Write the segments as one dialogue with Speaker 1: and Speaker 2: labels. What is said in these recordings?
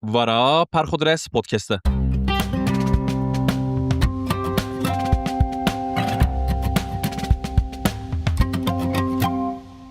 Speaker 1: Vara Perxudres Podcast'ı.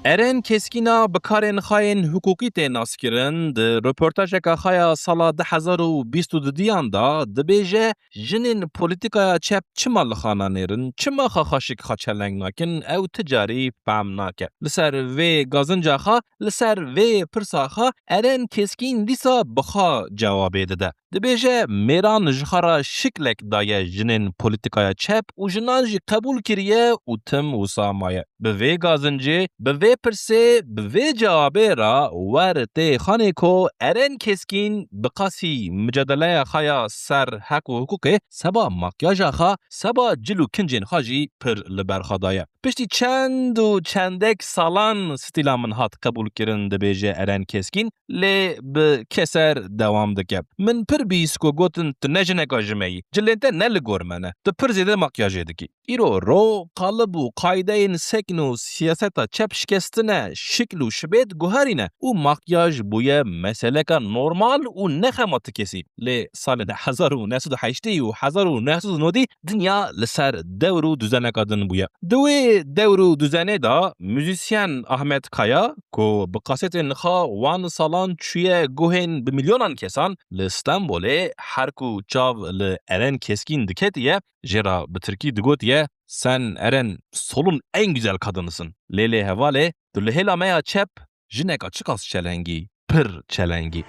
Speaker 1: Eren keskina bekarên xayên hukukî tê naskirin, di röportajeka xaya sala 2022 da dibêje jinên polîtikaya çep çima li xana nêrin, çima xaxaşik xwe çeleng nakin, ew ti carî fehm nake. Li ser vê gazinca xwe, li ser vê pirsa xwe Eren keskîn dîsa bi xwe cewabê dide. Dibêje mêran ji xwe re şiklek daye jinên polîtikaya çep û jinan jî qebûl kiriye û tim wisa maye. Bi vê gazincê, bi vê pirsê, bi vê cewabê re wer tê xanê ku Eren keskîn bi qasî mücadeleya xwe ya ser hek û hukukê seba makyaja xwe, seba cil û kincên xwe jî pir li ber xwe daye. Piştî çend û çendek salan stîla min hat qebûl kirin dibêje Eren keskîn, lê bi keser dewam dike. Min pir bîst ku gotin tu ne jineka ji me yî, cilên te ne li gor me ne, tu pir zêde makyajê dikî. Îro ro, qalib û qaydeyên sekn û siyaseta çep şikestine, şikl û şibêt guherîne û makyaj bûye meseleka normal û nexema ti kesî. Lê salên 1980 û 1990 dinya li ser dewr û düzeneka din bûye. Di wê dewr û düzenê da müzisyen Ahmet Kaya ku bi kasetên xwe wan salan çûye guhên bi milyonan kesan li Stenbolê her ku çav li Eren keskîn diketiye, jê ra bi Tirkî digotiye sen Eren solun en güzel kadınısın. Lê hevalê tu li hêla me ya çep jineka çi qas çelengî, pir çelengî.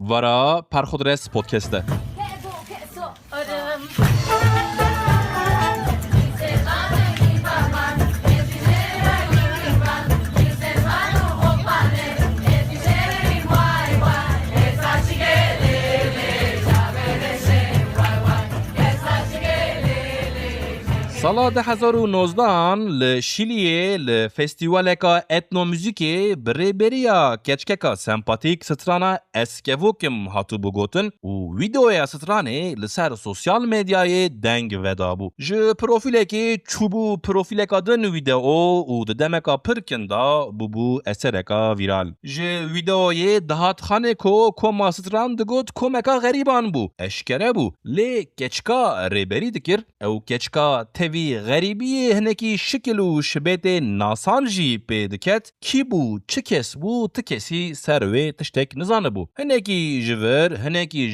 Speaker 1: Vara Perxudres Podcast'ı. Sala 2019 li Şiliye li festivaleka etnomüzikê bi rêberiya keçkeka sempatik strana Eskevokim hatu bigotin û videoya stranê li ser sosyal medyayê deng vedabû. Ji profilekê çûbû profileka din video û di demeka pirkin da bûbû esereka vîral. Ji videoyê dihat xanê ku koma stran digot komeka gerîban bû. Eşkere bû. Lê keçka rêberî dikir, ew keçka tevî غریبی هنکی شکل و شبیت ناسان جی پیدکت کی بو چه کس بو تکسی سروی تشتک نزانه بو هنکی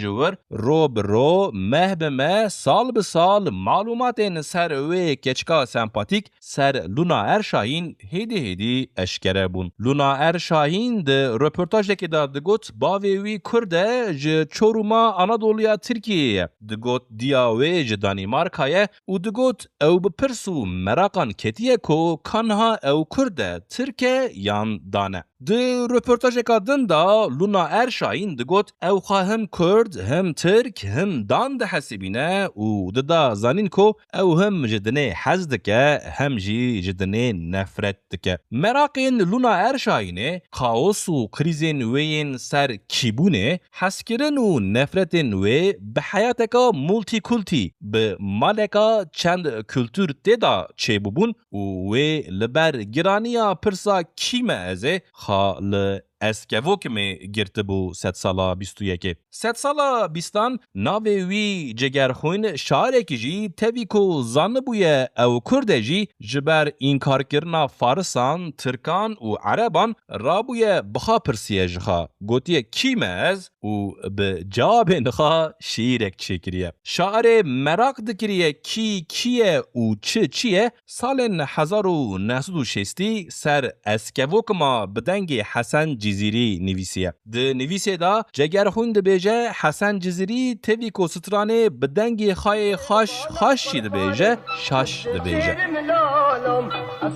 Speaker 1: جور رو برو مه به مه سال به سال معلومات سروی کچکا سمپاتیک سر لونا ارشاهین هیدی اشکره بون لونا ارشاهین ده رپورتاج دکی دا دگوت باوی کرده جه چوروما آنادولیا ترکیه دگوت دیاوی جه دانیمارکایه و دگوت او بپرسو مراقان کتیه کو کانها او کرده ترکه یان دانه. دی رپورتاجکا دن دا لونا ارشاین دگوت او خواه هم کرد هم ترک هم دان ده حسیبینه و ددا زانین کو او هم جدنه حز دکه هم جی جدنه نفرت دکه. مراقین لونا ارشاینه خاوس و کریزین وین سر کیبونه حسکرن و نفرتن وی به حیاتکا مولتی کلتی به مالکا چند کلتور تدا چه ببون و وی لبر گرانیا پرسا کیمه ازه خال اسکوکمی گرته بو 100 سالا 21 100 سالا 20 ناوی وی جگرخوین شارکی جی تبی کو زن بوی او کرده جی جبر اینکار کرنا فارسان ترکان و عربان رابوی بخا پرسیه جخا گوتیه کیمه از و به جواب نخا شیرک چکریه شاعر مراق دکریه کی کیه و چیه سال 1960 سر اسکوکما بدنگ حسن جزیری نویسیه ده نویسه دا جگرخون ده بیجه حسن جزیری تیوی کو سترانه بدنگ خای خاش ده بیجه شاش ده بیجه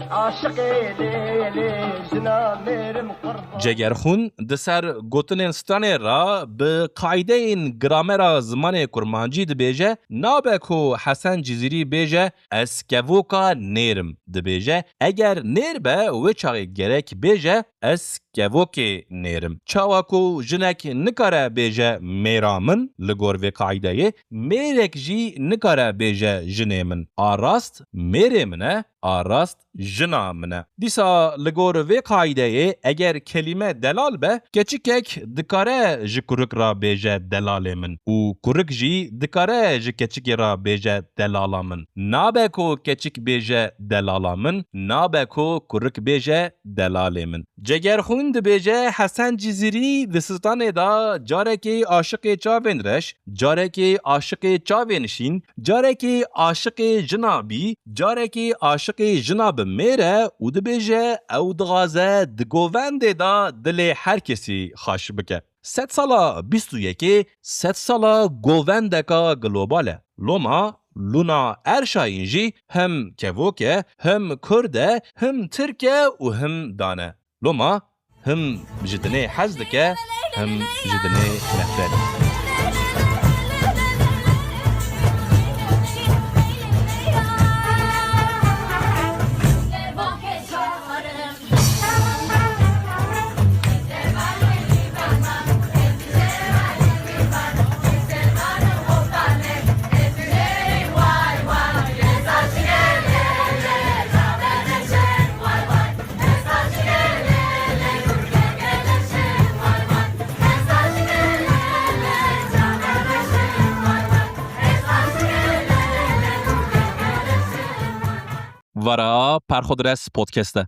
Speaker 2: عاشق لیلی جنا میرم قربان
Speaker 1: جگرخون دسر گوتنین ستانه را به قاعده این گرامر زمان کرمانجی دبیجه نابه که حسن جزیری بیجه اسکووکا نیرم دبیجه اگر نیر به و چاقی گرک بیجه اسکووکی نیرم چاواکو جنک نکاره بیجه میرامن لگور و قاعده میرک جی نکاره بیجه جنیمن آراست میرمنه آراست جنا منه دیسا لگور و قاعده اگر کلمه دلال به کچیکک دکاره جی کرک را بیجه دلال من و کرک جی دکاره جی کچیک را بیجه دلالا من نابه کو کچیک بیجه دلالا من نابه کو کرک بیجه دلال من جگر خوند بیجه حسن جزیری دستان دا جاره که عاشق چاوین رش جاره که عاشق چاوینشین جاره که عاشق جنابی جاره که عاشق جناب میره و دبیجه او دغازه دگوونده دا دل هر کسی خوش بکه 100 سالا 21 100 سالا گووندکا گلوباله لوما لونا ارشاینجی هم کووکه هم کرده هم ترکه و هم دانه لوما هم جدنه حزدکه هم جدنه نفره وارا پرخودرس پودکسته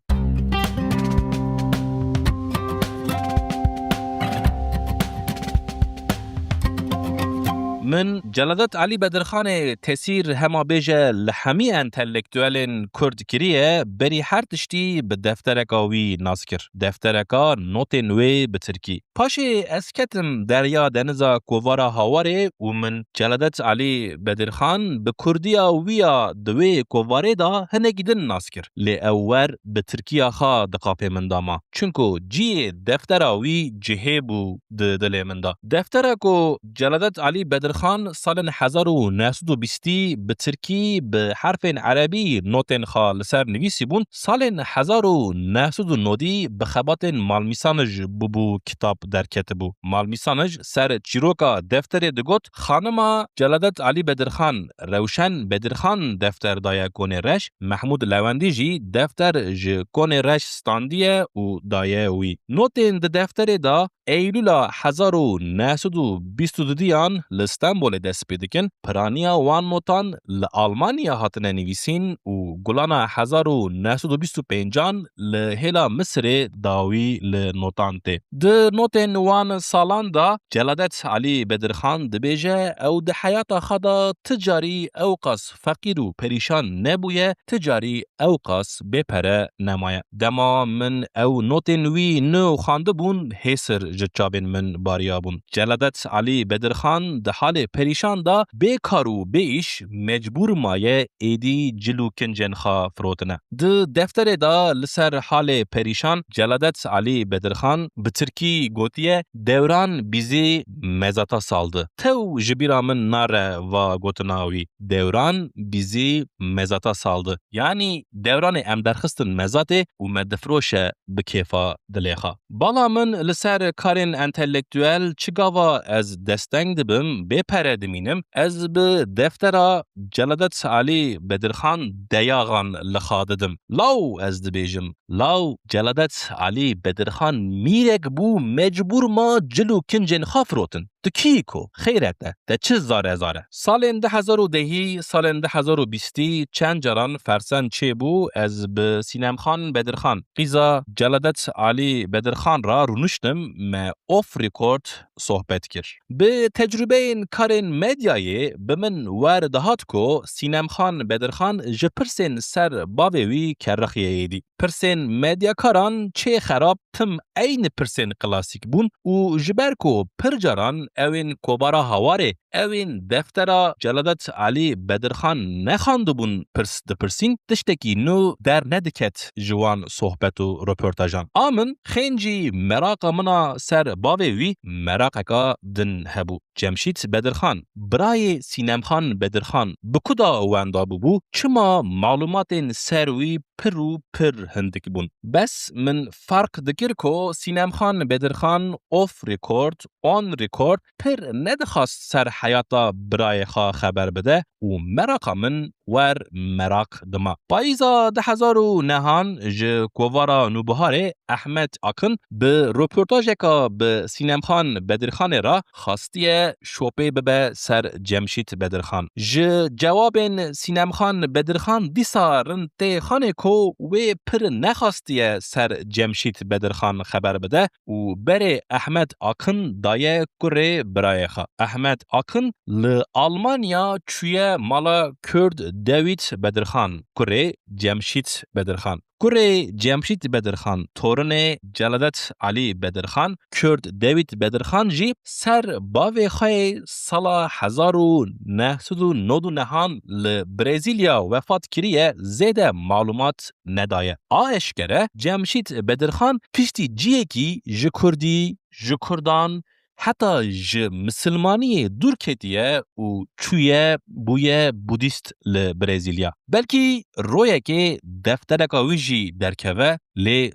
Speaker 1: من جلادت علی بدرخان تسیر هما بیجه لحمی انتلیکتوالین کرد کریه بری هر تشتی به دفترکاوی ناس کر دفترکا نوت نوی به ترکی پاشه اسکتم دریا دنزا کووارا هاواره و من جلادت علی بدرخان به کردیا ویا دوی کوواره دا هنگیدن ناس کر لی اوور به ترکیا خوا دقاپه من داما چونکو جی دفتراوی جهه بو دل من دا دفترکو جلادت علی بدرخان سال 1920 به ترکی به حرف عربی نوتن خال سر نویسی بون سال 1990 به خبات مالمیسانج بو کتاب در کتبو مالمیسانج سر چیروکا دفتر دگوت خانما جلادت علی بدرخان روشن بدرخان دفتر دایه کونه رش محمود لوندی جی دفتر ج کونه رش ستاندیه و دایه وی نوتن دفتر دا ایلولا 1922 دیان لستانبول دست پیدکن پرانیا وان نوتان لآلمانیا هاتنه نویسین و گلانا 1925 لهلا مصر داوی لنوتان ته ده نوتن وان سالان دا جلادت علی بدرخان دبیجه او ده حیات خدا تجاری اوقاس فقیر و پریشان نبویه تجاری اوقاس بپره نمایه دما من او نوتن وی نو خانده بون حسر جچابین من باریا بون جلادت علی بدرخان ده حال پریشان دا بیکارو بیش مجبور مایه ایدی جلو کنجن خوا فروتنه ده دفتر دا لسر حال پریشان جلادت علی بدرخان به ترکی گوتیه دوران بیزی مزاتا سالده تو جبیرا من ناره و گوتناوی دوران بیزی مزاتا سالده یعنی دوران امدرخستن مزاته و مدفروشه بکیفا دلیخا بالا من لسر کارین انتلیکتوال چگاوا از دستنگ دبم بپره دمینم از به دفتر جلادت علی بدرخان دیاغان لخاددم لاو از دبیجم لاو جلادت علی بدرخان میرک بو مجبور ما جلو کنجن خافروتن دکیکو خیرک ده چه زاره سال 2010 سال 2020 چند جران فرسن چه بو از به سینمخان بدرخان قیزا جلادت علی بدرخان را رونشتم ما اوف ریکورد صحبت کر به تجربه این کارین مدیای به من واردهات کو سینمخان بدرخان جپرسین سر باوی کرخیه ایدی پرسین مدیا کاران چه خراب تم این پرسین کلاسیک بون و جبر کو پرجران اوین کوبارا هواره اوین دفترا جلالت علی بدرخان نخانده بون پرس دپرسین تشتکی نو در ندکت جوان صحبت و رپورتاجان آمن خینجی مراق منا سر باوی وی مراقکا دن هبو جمشید بدرخان برای سینم خان بدرخان بکدا واندا بو چما معلومات سروی پرو پر هندک بون بس من فرق دکر کو سینم خان بدرخان اوف ریکورد اون ریکورد پر ندخواست سر حیاتا برای خا خبر بده و مراقا من ور مراق دما پاییزا 2009 ج کووارا نوبهاره احمد اکن به رپورتاژکا به سینم خان بدرخان را خواستیه شوپه ببه سر جمشید بدرخان ج جواب سینم خان بدرخان دیسا رنته خانه کو و پر نخواستیه سر جمشید بدرخان خبر بده و بره احمد اکن دایه کره برای خوا احمد اکن ل آلمانیا چویه مالا کرد دوید بدرخان کره جمشید بدرخان کره جمشید بدرخان تورن جلالت علی بدرخان کرد دوید بدرخان جی سر باوی خواهی سال 1999 لبرزیلیا وفات کریه زیده معلومات ندایه آشکره جمشید بدرخان پشتی جیه کی جکردی جکردان حتی ج مسلمانی دور کتیه و چویه بویه بودیست لبرزیلیا بلکی رویه که دفترکا ویجی درکوه لی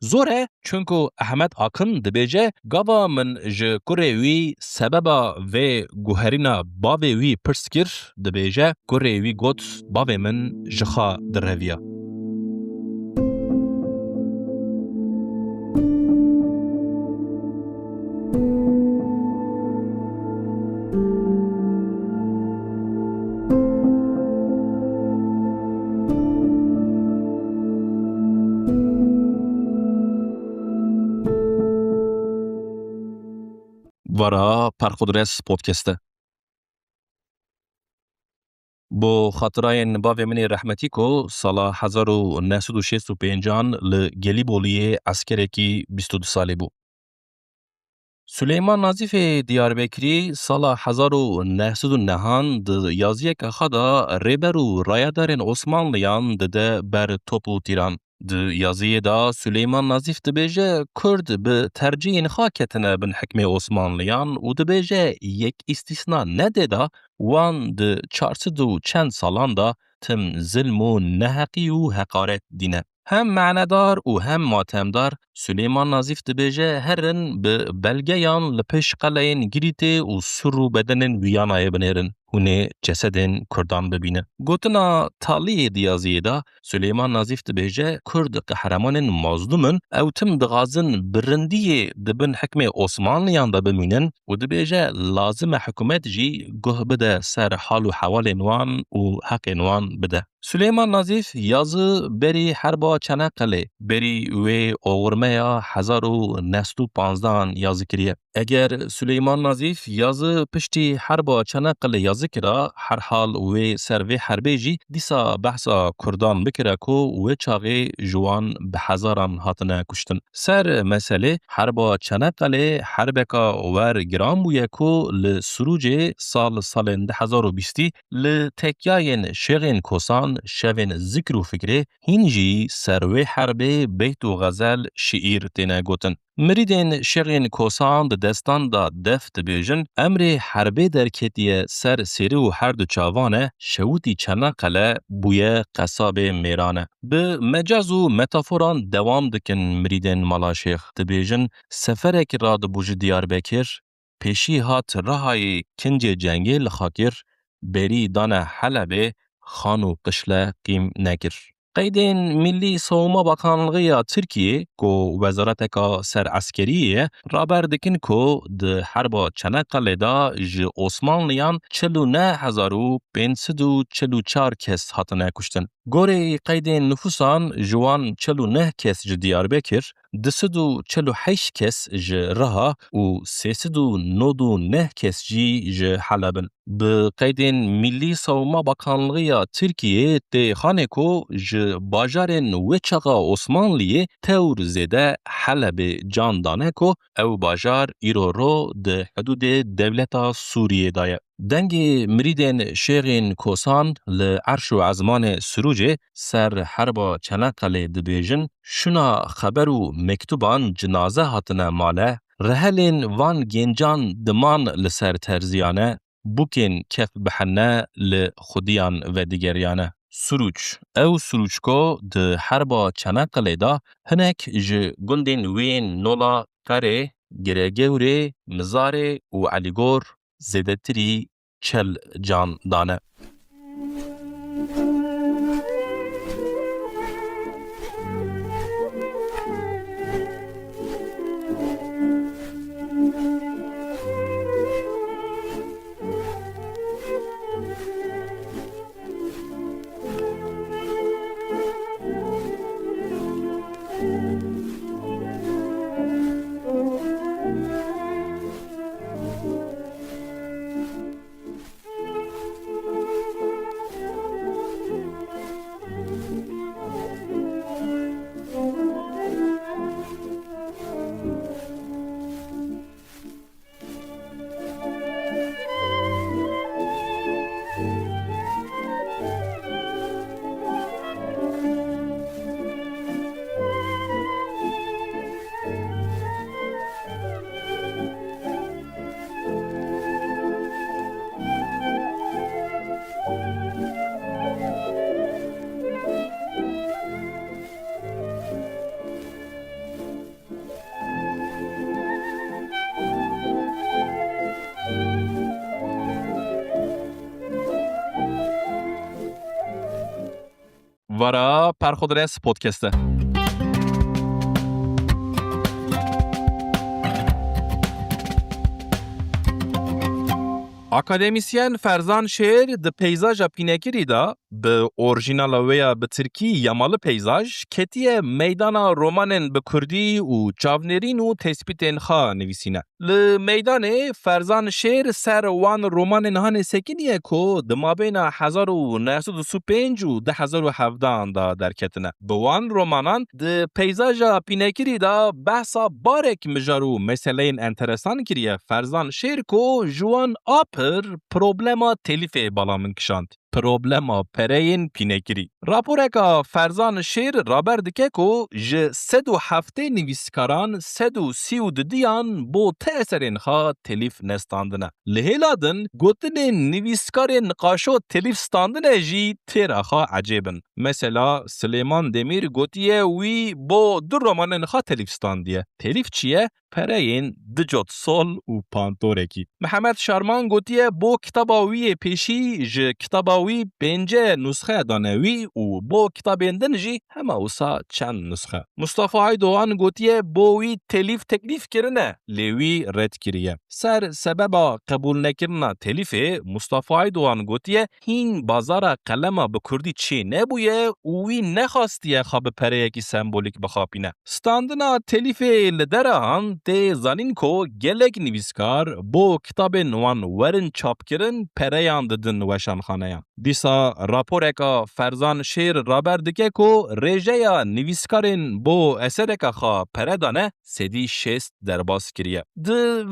Speaker 1: زوره چونکو احمد آکن دبیجه گاوا من ج کره وی سببا و گوهرینا باوی وی پرسکر دبیجه کره وی گوت باوی من جخا درویا وارا پرخودرس پودکسته بو خاطرین باوی منی رحمتی کو سال 1965 لگلی بولیه عسکره کی 22 ساله بو. سلیمان نظیف دیاربکری سال 1909 د یازیه که خدا ریبر و رایدارن عثمانلیان ده بر توپو تیران. د یازیه دا سلیمان نظیف دبیجه کرد به ترجیح خاکتنه بن حکم عثمانلیان و دبیجه یک استثناء نده دا وان د 400 چند سالان دا تم ظلم و نحقی و حقارت دینه. هم معنادار و هم ماتمدار سلیمان نظیف دبیجه هرن به بلگیان لپش قلعین گریته و سر و بدنن ویانای بنیرن. هونه جسدن کردان ببینه. گوتنا تالی دیازیه دا سلیمان نظیف دبیجه کرد قهرمان مظلومن او تم دغازن برندی دبن حکم عثمانلیان دا بمینن و دبیجه لازم حکومت جی گه بده سر حال و حوال نوان و حق نوان بده. سلیمان نظیف یازه بری حربا چنقله بری و اغرمه 1915 یازه کریه. اگر سلیمان نظیف یازه پشتی حربا چنقله یازه کرا هر حال و سروی حربه جی دیسا بحثا کردان بکره کو و چاقه جوان به هزاران هاتنه کشتن. سر مسئله حربا چنقله حربکا ور گرام بویه کو لسروج سال 2020 لتکیاین شغین کوسان شوین ذکر و فکره هینجی سروی حربه بیت و غزل شعیر تینه گوتن. مریدین شغین کوسان د دستان دا دفت بیجن امر حربه در کتیه سر سیره و هر دو چاوانه شوتی چنقله بویه قصاب میرانه. به مجاز و متافوران دوام دکن مریدین مالا شیخ دبیجن سفرک را دبوج دیار بکر پیشی هات رهای کنج جنگی لخاکر بری دانه حلبه خانو قشله قیم نکر. قیدین ملی سوما باkanlığı Türkiye کو وزارت سر عسکریه رابر دکن کو د حرب چنقله دا ج عثمانلیان 49544 کس هاتنه کشتن. گوری قید نفوسان جوان 49 کس ج دیاربکر، 248 کس ج رها و 399 کس جی ج حلبن. به قید ملی سوما باkanlığı Türkiye ته خانه کو ج باجارن وچقا عثمانلیه تور زده حلب جان دانه کو او باجار ایرو رو ده حدود دولتا سوریه دایه. دنگ مریدن شیغین کوسان لعرش و عزمان سروجه سر حربا چنقل دبیجن شنا خبر و مکتوبان جنازه هاتنه ماله رهلین وان گنجان دمان لسر ترزیانه بوکن کف بحنه لخودیان و دیگریانه. سروج او سروج کو ده حربا چنقل دا هنک ج گندین وین نولا کاره گرگوره مزاره و علیگور زدتری چل جان دانه. Vara Perxodres podcast'te. Akademisyen Ferzan Şeir de peyzaja pinekiri da به اورژینال ویا به ترکی یمال پیزاج کتیه میدانا رومانن به کردی و چاونرین و تسپیتن خوا نویسینه. میدان فرزان شیر سر وان رومانن هان سکینیه که دمابینا 1935 و 2017 دا درکتنه. به وان رومانان ده پیزاجا پینکری دا بحثا بارک مجارو مسئله انترسان کریه فرزان شیر که جوان آپر پروبلما تلیفه بالا من کشاند. پروبلما پرین پینکری. راپورکا فرزان شیر رابر دکه کو ج 107 نویسکاران 132 بو تأثرین خوا تلیف نستاندنه. لهلادن گوتن نویسکار نقاشو تلیف ستاندنه جی تیرا خوا عجیبن. مثلا سلیمان دمیر گوتیه وی بو دو رومان خوا تلیف ستاندیه. تلیف چیه؟ پرین دجوت سول و پانتورکی. محمد شارمان گوتیه بو کتاباوی پیشی ج کتاباوی پنجه نسخه دانوی و بو کتابیندن جی همه اوسا چند نسخه. مصطفی عیدوان گوتیه بوی تلیف تکلیف کرنه لیوی رد کریه. سر سبب قبول نکرنا تلیفه مصطفی عیدوان گوتیه هین بازار قلم به کردی چی نبویه وی نخواستیه خواب پره کی سمبولیک بخاپینه. ستاندنا تلیفه لدران ته زانین کو گلک نویسکار بو کتاب نوان ورن چاپ کرن پریان ددن وشان خانه. دیسا راپورکا فرزان شیر رابر دکه کو رژه نویسکارین بو اثرکا خوا پردانه سدی شست درباس کریه.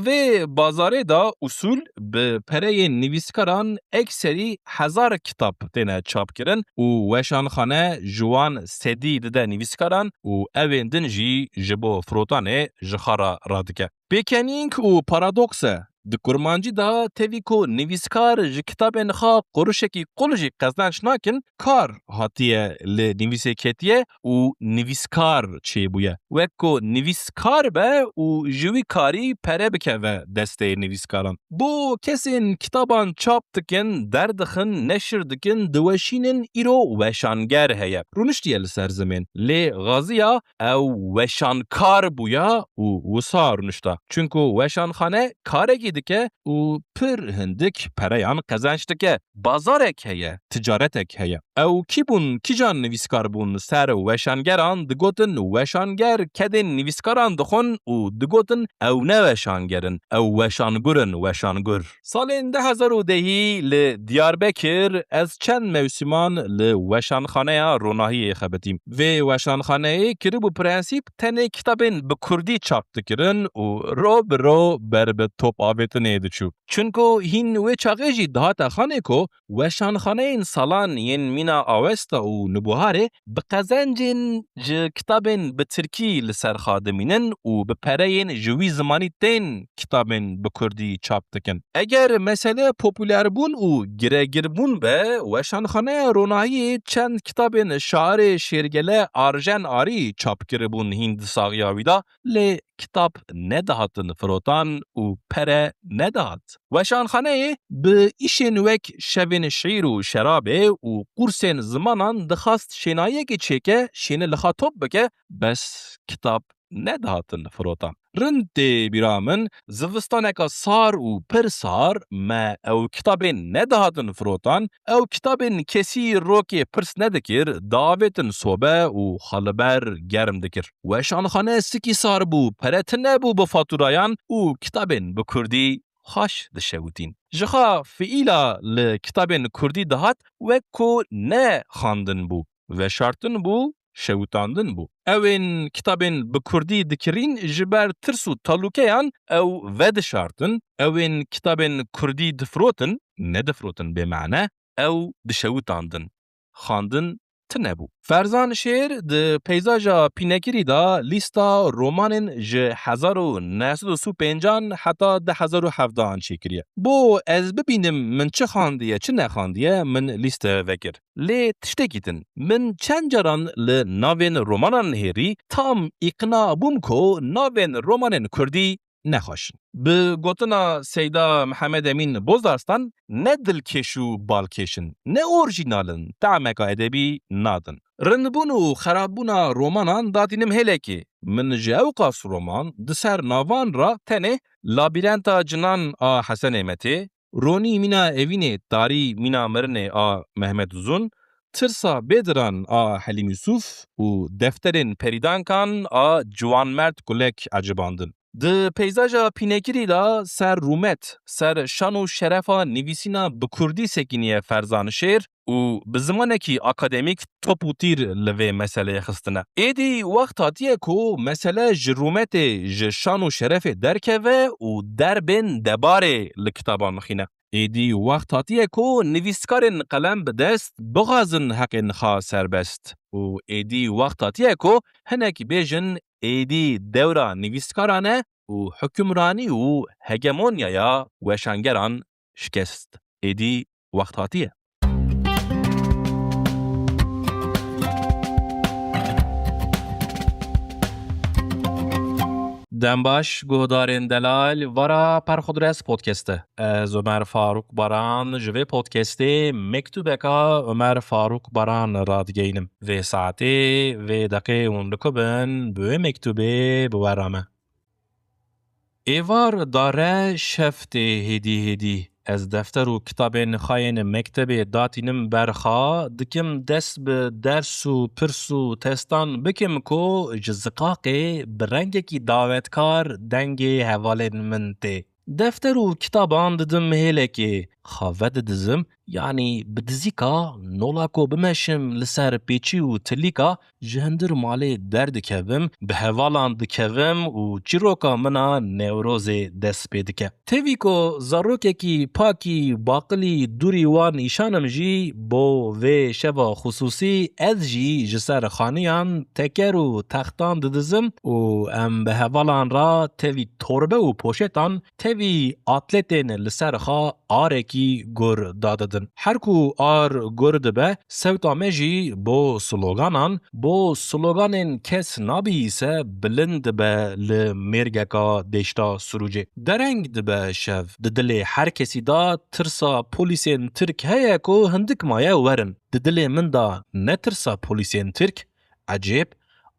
Speaker 1: و بازاره دا اصول به پره نویسکاران اکسری 1000 کتاب تینه چاپ کرن و وشان خانه جوان سدی ده نویسکاران و اویندن جی جبو فروتانه جخارا رادکه. پیکنینگ و پارادوکسه د کرمانجی دا تیوی کو نویسکار ج کتابن خوا قروشکی قلجی قزدنش ناکن کار هاتیه لنویسه کتیه و نویسکار چی بویه وکو نویسکار به و جوی کاری پره بکه و دسته نویسکاران بو کسین کتابان چاپ دکن دردخن نشر دکن دوشینن ایرو وشانگر هیه رونشتیه لسر زمین لی غازیا او وشانکار بویا و وسا رونشتا چونکو وشانخانه کارێکی dike û pir hindik pereyan qezenç dike. Bazarek heye, ticaretek heye. Ew kî bûn, kîjan nivîskar bûn ser weşangeran digotin weşanger kedên nivîskaran dixwin û digotin ew ne weşangerin, ew weşangurin weşangur. Salên 2010 li Diyarbekir ez çend mewsîman li weşanxaneya ronahiyê xebitîm. Vê weşanxaneyê kiribû prensîp tenê kitabên bi Kurdî çap dikirin û ro bi ro ber bi top avêtinê diçû. Çunku hîn wê çaxê jî dihata xanê ku weşanxaneyên salan yên mîna awesta û nûbuharê bi qezencên ji kitabên bi Tirkî li ser xadimînin û bi pereyên ji wî zimanî tên kitabên bi Kurdî çap dikin. Eger mesele popüler bûn û giregir bûn be, weşanxaneya ronahiyê çend kitabên şairê Şêrgele Arjen Arî çap kiribûn hîn di saxiya wî da, lê kitap nedahatin firotan û pere nedahat. Weşanxaneyê bi îşên wek şevên şîr û şerabê û qursên zimanan dixwast şênayekê çêke, şêne li xwe top bike, bes kitap nedahatin firotan. Rind tê bîra min, zivistaneka sar û pir sar me ew kitabên nedahatin firotan, ew kitabên kesî rokê pirs nedikir, davêtin sobe û xaliber germ dikir. Weşanxane sikî sar bû, pere tune bû bi fatûrayan û kitabên bi Kurdî xweş dişewitîn. Ji xwe fiîla li kitabên Kurdî dihat wek ku ne xandin bû, veşartin bû, şewitandin bû. Ewên kitabên bi Kurdî dikirîn ji ber tirs û talûkeyan ew vedişartin, ewên kitabên Kurdî difirotin, nedifrotin bêmane, ew dişewitandin. Xandin tune bû. Ferzan Şêr di peyzaja pînekirî da lîsta romanên ji 1950 heta 2017 çêkiriye. Bo ez bibînim min çi xandiye çi nexandiye min lîste vekir. Lê tiştekî din. Min çend caran li navên romanan hêrî tam îqna bûm ku navên romanên Kurdî nexweşin. Bi gotina Seyda Mihemed Emîn Bozdarstan ne dilkêş û balkêşin, ne orjînalin, teameka edebî nadin. Rindbûn û xerabbûna romanan datînim hêlekê. Min ji ew qas roman di ser navan ra tenê Labîrenta Cinan a Hesenê Metê, Ronî Mîna Evînê Tarî Mîna Mirinê a Mehmet Uzun, Tirsa Bêdiran a Helîm Yusuf û defterên perîdankan a Ciwanmerd Gulek ecibandin. Di peyzaja pînekirî da ser rûmet, ser şan û şerefa nivîsîna bi Kurdî sekiniye Ferzan Şêr û bi zimanekî akademîk top û tîr li vê meseleyê xistine. Êdî wext hatiye ku mesele ji rûmetê ji şan û şerefê derkeve û derbên debarê li kitaban mixîne. Êdî wext hatiye ku nivîskarên qelem bi dest bixwazin heqên xwe serbest û êdî wext hatiye ku hinek bêjin êdî dewra nivîskaran e û hukmranî û hegemonyaya weşangeran şikest. Êdî wext hatiye. Dembaş guhdarên delal vara Perxudres podcast'e. Ez Ömer Faruk Baran ji vê podcastê mektubeka Ömer Faruk Baran radigeynim. Vê saetê vê deqê hûn dikubin bi wê mektubê bi we re me. Êvar dare şeftê hêdî hêdî. Ez defter û kitabên xayên mektebê datînim berxa, dikim dest bi ders û pirs û testan bikim ku ji ziqaqê bi rengekî dawetkar dengê hevalên min tê. Defter û kitaban didim hêlekê, xwe didizim, yanî bi dizîka nola ku bimeşim li ser pêçî û tilîka ji hindir malê derdikevim, bi hevalan dikevim û çîroka mina newrozê dest pê dike. Tevî ku zarokekî pakî baqilî dûrî wan îşanim jî bo vê şeva xusûsî ez jî ji ser xaniyan teker û textan didizim û em bi hevalan ra tevî torbe û poşetan tevî atletên li ser xwe arekî gur dadidin. Her ku ar gur dibe, sewta me jî bo sloganan, bo sloganên kes nabîse bilind dibe li mêrgeka deşta Surucê. Dereng dibe şev, di dilê her kesî da tirsa polîsên Tirk heye ku hindik maye werin. Di dilê min da ne tirsa polîsên Tirk, ecêb,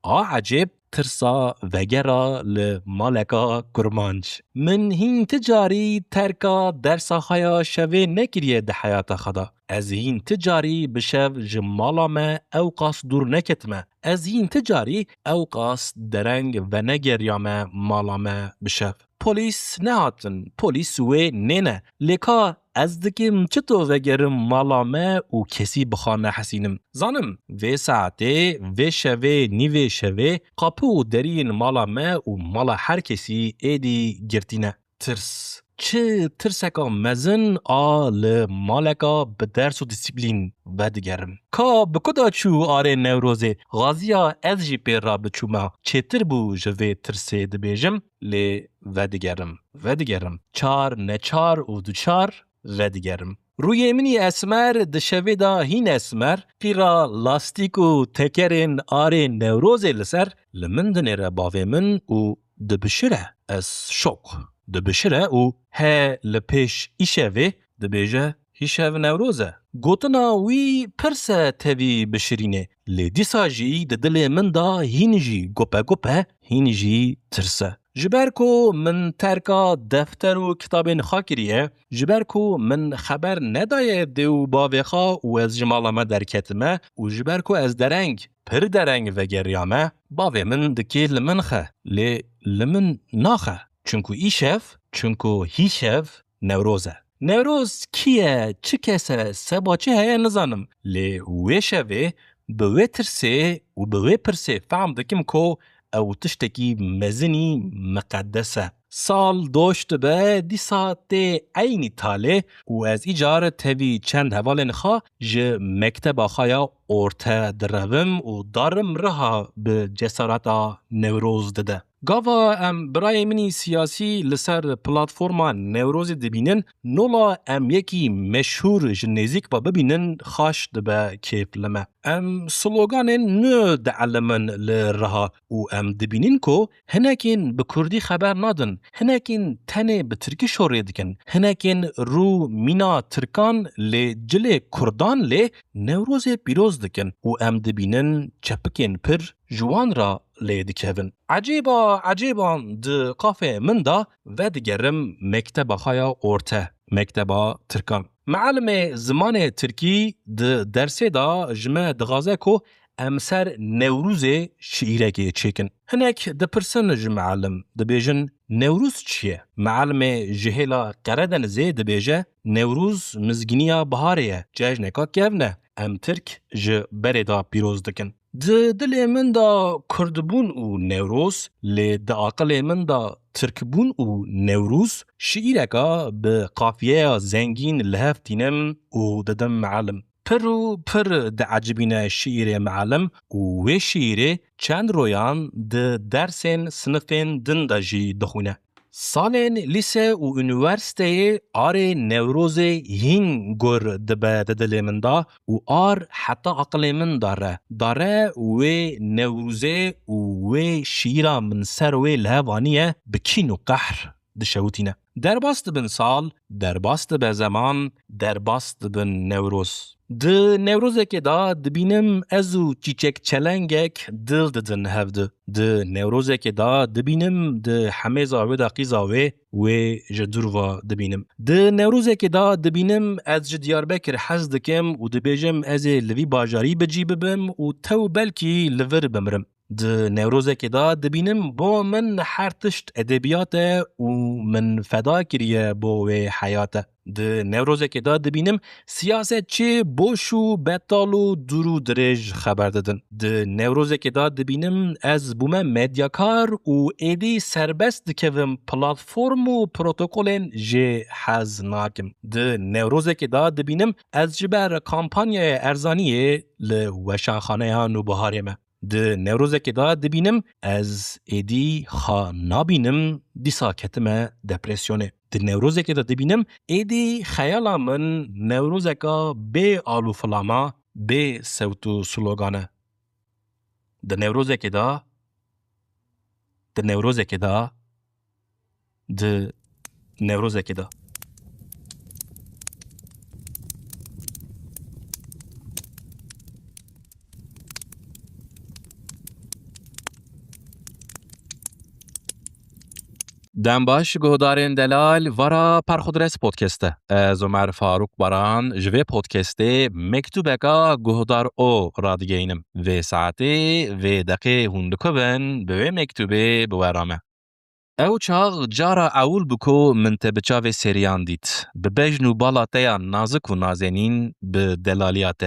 Speaker 1: a ecêb ترسا وگرا لمالکا کرمانج. من هین تجاری ترکا درسا خیا شوه نکریه ده حیات خدا. از هین تجاری بشو جمالا ما اوقاس دور نکتمه. از هین تجاری اوقاس درنگ و نگریام مالا ما بشو. پلیس نهاتن، پلیس و نینه. لکا از دکیم چطور وگرم مالا ما و کسی بخانه حسینم. زانم و ساعته و شوه نیوه شوه قاپو درین مالا ما و مالا هر کسی ایدی گرتینه. ترس. چه ترسکا مزن آل مالکا به درس و دیسیپلین و دیگرم. که بکدا چو آره نوروزه غازیا از جی پی را بچوما چه تر بو جوه ترسه دبیجم لی و دیگرم. چار نچار و دوچار و دیگرم. روی منی اسمر دشوه دا هین اسمر پیرا لاستیک و تکرین آره نوروزه لسر لمندنه را باوه من و دبشره از شوق. دبشره و ها لپیش ایشوه دبیجه هیشو نوروزه. گوتنا وی پرسه تاوی بشرینه لی دیسا جی دل من دا هینجی گوپه هینجی ترسه. جبرکو من ترکا دفتر و کتابین خاکریه جبرکو من خبر ندایه دیو باویخا و از جمالا ما درکتمه و جبرکو از درنگ پر درنگ و گریامه باوی من دکی لمن خه لی لمن ناخه چونکو ایشف چونکو هیشف نوروزه. نوروز کیه چه کسه سبا چه هیا نزانم لی ویشوه به وی ترسه و به وی پرسه فهم دکم کو او تشتکی مزنی مقدسه. سال دوشت به دی ساعته اینی تاله و از ایجار تاوی چند حوال نخوا جه مکتب آخایا ارته دروم و دارم رها به جسارتا نوروز دده. گاوا برای منی سیاسی لسر پلاتفورما نوروز دبینن نولا یکی مشهور جنیزیک با ببینن خاش دبه کیف لمه. سلوگان نو دعلمن لرها و دبینن کو هنکین بکردی خبر نادن، هنکین تنه بترکی شوری دکن، هنکین رو مینا ترکان لجل کردان لی نوروز پیروز دکن و دبینن چپکین پر جوان را لیدکهون. عجیبا ده قافه من دا و دگرم مکتب خایا ارته مکتبا ترکان. معلم زمان ترکی ده درسه دا جمع دغازه کو امسر نوروز شعیره که چیکن. هنک ده پرسن جمعلم ده بیجن نوروز چیه؟ معلم جهیلا قردن زی ده بیجه نوروز مزگینیا بهاریه جشنکا کهونه. ترک جه بره دا پیروز دکن. ده دل من دا کردبون و نوروز لی ده عقل من دا ترکبون و نوروز شعیرکا به قافیه زنگین لحفتینم و ددم معلم. پر ده عجبین شعیر معلم و شعیر چند رویان ده درسین سنفین دندجی دخونه. سالین لیسه و انوورسیته آر نوروز هین گر دبه دل من دا و آر حتی عقل من داره و نوروزه و شیرا من سر و لهوانیه بکین و قهر دشوتینه. درباست بن سال، درباست به زمان، درباست بن نوروز. ده نوروزه که دا دبینم ازو چیچک چلنگک دل ددن هفده. ده نوروزه که دا دبینم ده همه زاوه دا قیزاوه و جدوروا دبینم. ده نوروزه که دا دبینم از جدیار بکر حز دکم و دبیجم از لوی باجاری بجی ببم و تو بلکی لور بمرم. ده نوروزه که دا دبینم با من حرتشت ادبیات و من فدا کریه با حیات. ده نوروزه که دا دبینم سیاست چه بوش و بطال و درو درج خبر دادن. ده نوروزه که دا دبینم از بومه مدیاکار و ایدی سربست دکوم پلاتفورم و پروتوکولین جه حز ناکم. ده نوروزه که دا دبینم از جبر کامپانیای ارزانیه لوشاخانه ها نوبهارمه. ده نوروزه که دا دبینم از ایدی خوا نابینم دیسا کتمه دپریسیونه. ده نوروزه که دا دبینم ایدی خیالا من نوروزه که بی آلو فلاما بی سوتو سلوگانه. ده نوروزه که دا ده نوروزه که دا دم باش گهدارین دلال ورا پرخودرس پودکسته. از عمر فاروق بران جوی پودکسته مکتوبکا گهدار او را دیگینم. و ساعتی و دقیقه هندکوبن به مکتوبه بورامه. او چاق جارا اول بکو من تبچاوی سریان دیت. به بجنو بالاتیا نازک و نازنین به دلالیات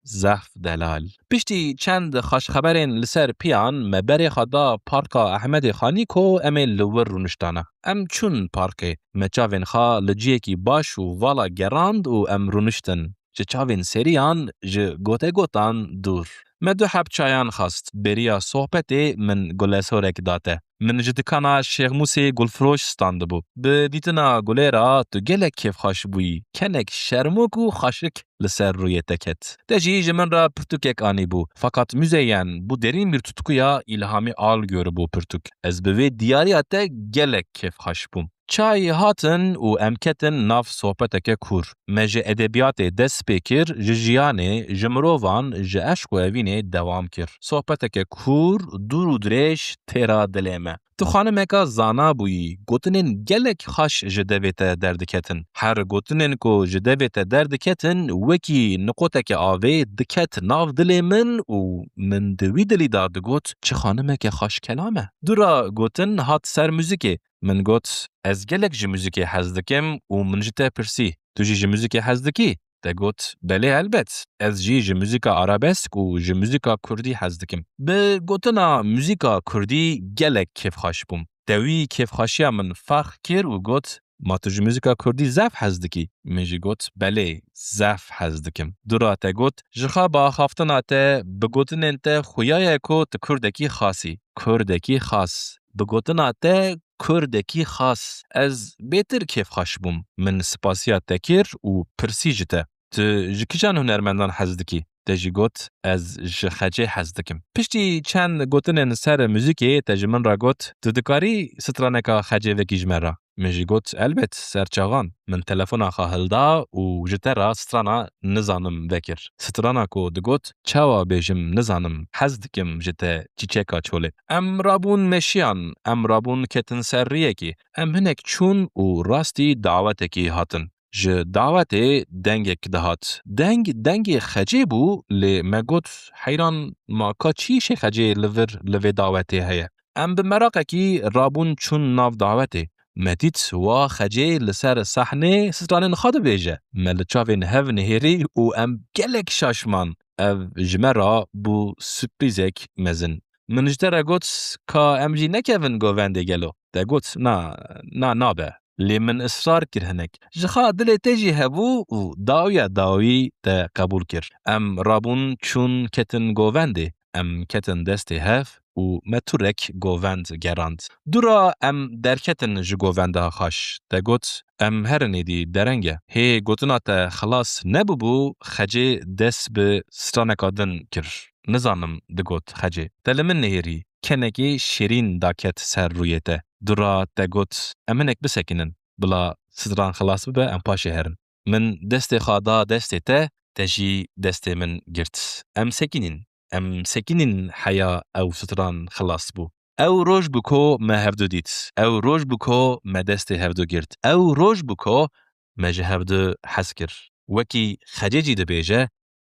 Speaker 1: زف دلال. پشتی چند خوش خبرین لسر پیان مبری خدا پارکا احمد خانی کو امیل لور رونشتانه. ام چون پارکه مچاوین خوا لجیه کی باش و والا گراند و ام رونشتن. جه چاوین سریان جه گوته گوتان دور. مدو حب چایان خواست بریا صحبتی من گلسورک داته. من جدکانا شیخ موسی گلفروش ستانده بو. به دیتنا گلیرا تو گلک کیف خوش بویی. کنک شرموک و خاشک لسر روی تکت. دجی جمن را پرتوکک آنی بو. فقط müzeyen bu derin bir tutkuya ilhami al görü bu pürtük. Ez bevi diyariyate gelek kef hoş bum. Çay hatın u emketin naf sohbeteke kur. Meje edebiyatı despekir, jijiyane, jimrovan, je aşk u evine devam kir. Sohbeteke kur, duru dreş, tera dileme. Tu xanimeka zana bûyî, gotinên gelek xweş ji devê te derdiketin. Her gotinên ku ji devê te derdiketin, wekî niqotekê avê diket nav dilê min û min di wî dilî da digot çi xanimeke xweş kelam e. Dura gotin hat ser müzikê. Min got ez gelek ji müzikê hez dikim û min ji te pirsî. Tu jî ji müzikê hez dikî? Te got belê helbet. Ez jî ji müzika arabesk û ji müzika kurdî hez dikim. Bi gotina müzika kurdî gelek kêfxweş bûm. Te wî kêfxweşiya min fex kir û got ma tu ji müzika kurdî zef hez dikî. Min jî got belê zef hez dikim. Dura te got ji xwe bi axaftina te bi gotinên te xuyaye ku tu kurdekî xasî. Kurdekî xas. Bi gotina te kurdekî xas. Ez bêtir kêfxweş bûm. Min spasiya te kir û pirsî ji te. Tu ji kîjan hunermendan hez dikî? Te jî got ez ji xecê hez dikim. Piştî çend gotinên ser müzikê te ji min ra got tu dikarî straneka xecê vekî ji me ra. Min jî got elbet serçavan. Min telefona xwe hilda û ji te ra strana nizanim vekir. Strana ku digot çawa bêjim nizanim hez dikim ji te çîçeka çolê. Em rabûn meşiyan, em rabûn ketin ser riyekî. Em hinek çûn û rastî dawetekî hatin. Ji davetê dengek dihat. Dengê xecê bû lê me got heyran ma ka çî şê xecê li vir li vê dawetê heye. Em bi meraqekî rabûn çûn nav dawetê. Me dît wa xecê li ser sahnê stranên xwe dibêje. Me li çavên hev nihêrî û em gelek şaşman. Ev ji me ra bû sürprîzek mezin. Min ji te re got ka em jî nekevin govendê gelo. Te got nabe. Lê min israr kir hinek. Ji xa dilê te jî hebû û dawî te qebûl kir. Em rabûn çûn ketin govendê. Em ketin destê hev û me turek govend gerand. Dura em derketin ji govenda xweş. Te got em herin êdî dereng e. Hê gotina te xilas nebûbû xecê dest bi straneka din kir. Nizanim digot xecê. Te li min nihêrî. Kenekî şîrîn daket ser rûyê te. Dura te got em hinek bisekinin. Bila stran xilas bibe em paşê herin. Min destê xwe da destê te, te jî destê min girt. Em sekînin. Em sekînin heya ew stran xilas bû. Ew roj bû ku me hevdû dît. Ew roj bû ku me destê hevdû girt. Ew roj bû ku me ji hevdû hez kir. Wekî xecê jî dibêje,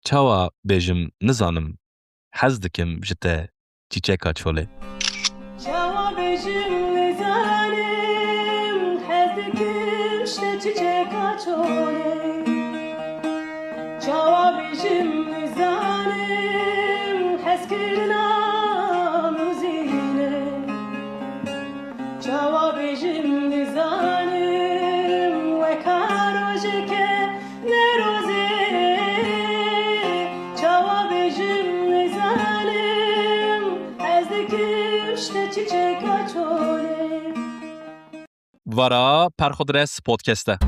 Speaker 1: çawa bêjim nizanim hez dikim ji te çîçeka çolê.
Speaker 3: Çawa bêjim nizanim hez dikim ji te çîçeka çolê. Çawa bêjim nizanim hez kirina müziğine. Çawa bêjim nizanim weka rojeke nerozê. Çawa bêjim nizanim hez dikim ji te çîçeka çolê.
Speaker 1: Vara Perxudres Podcast'te.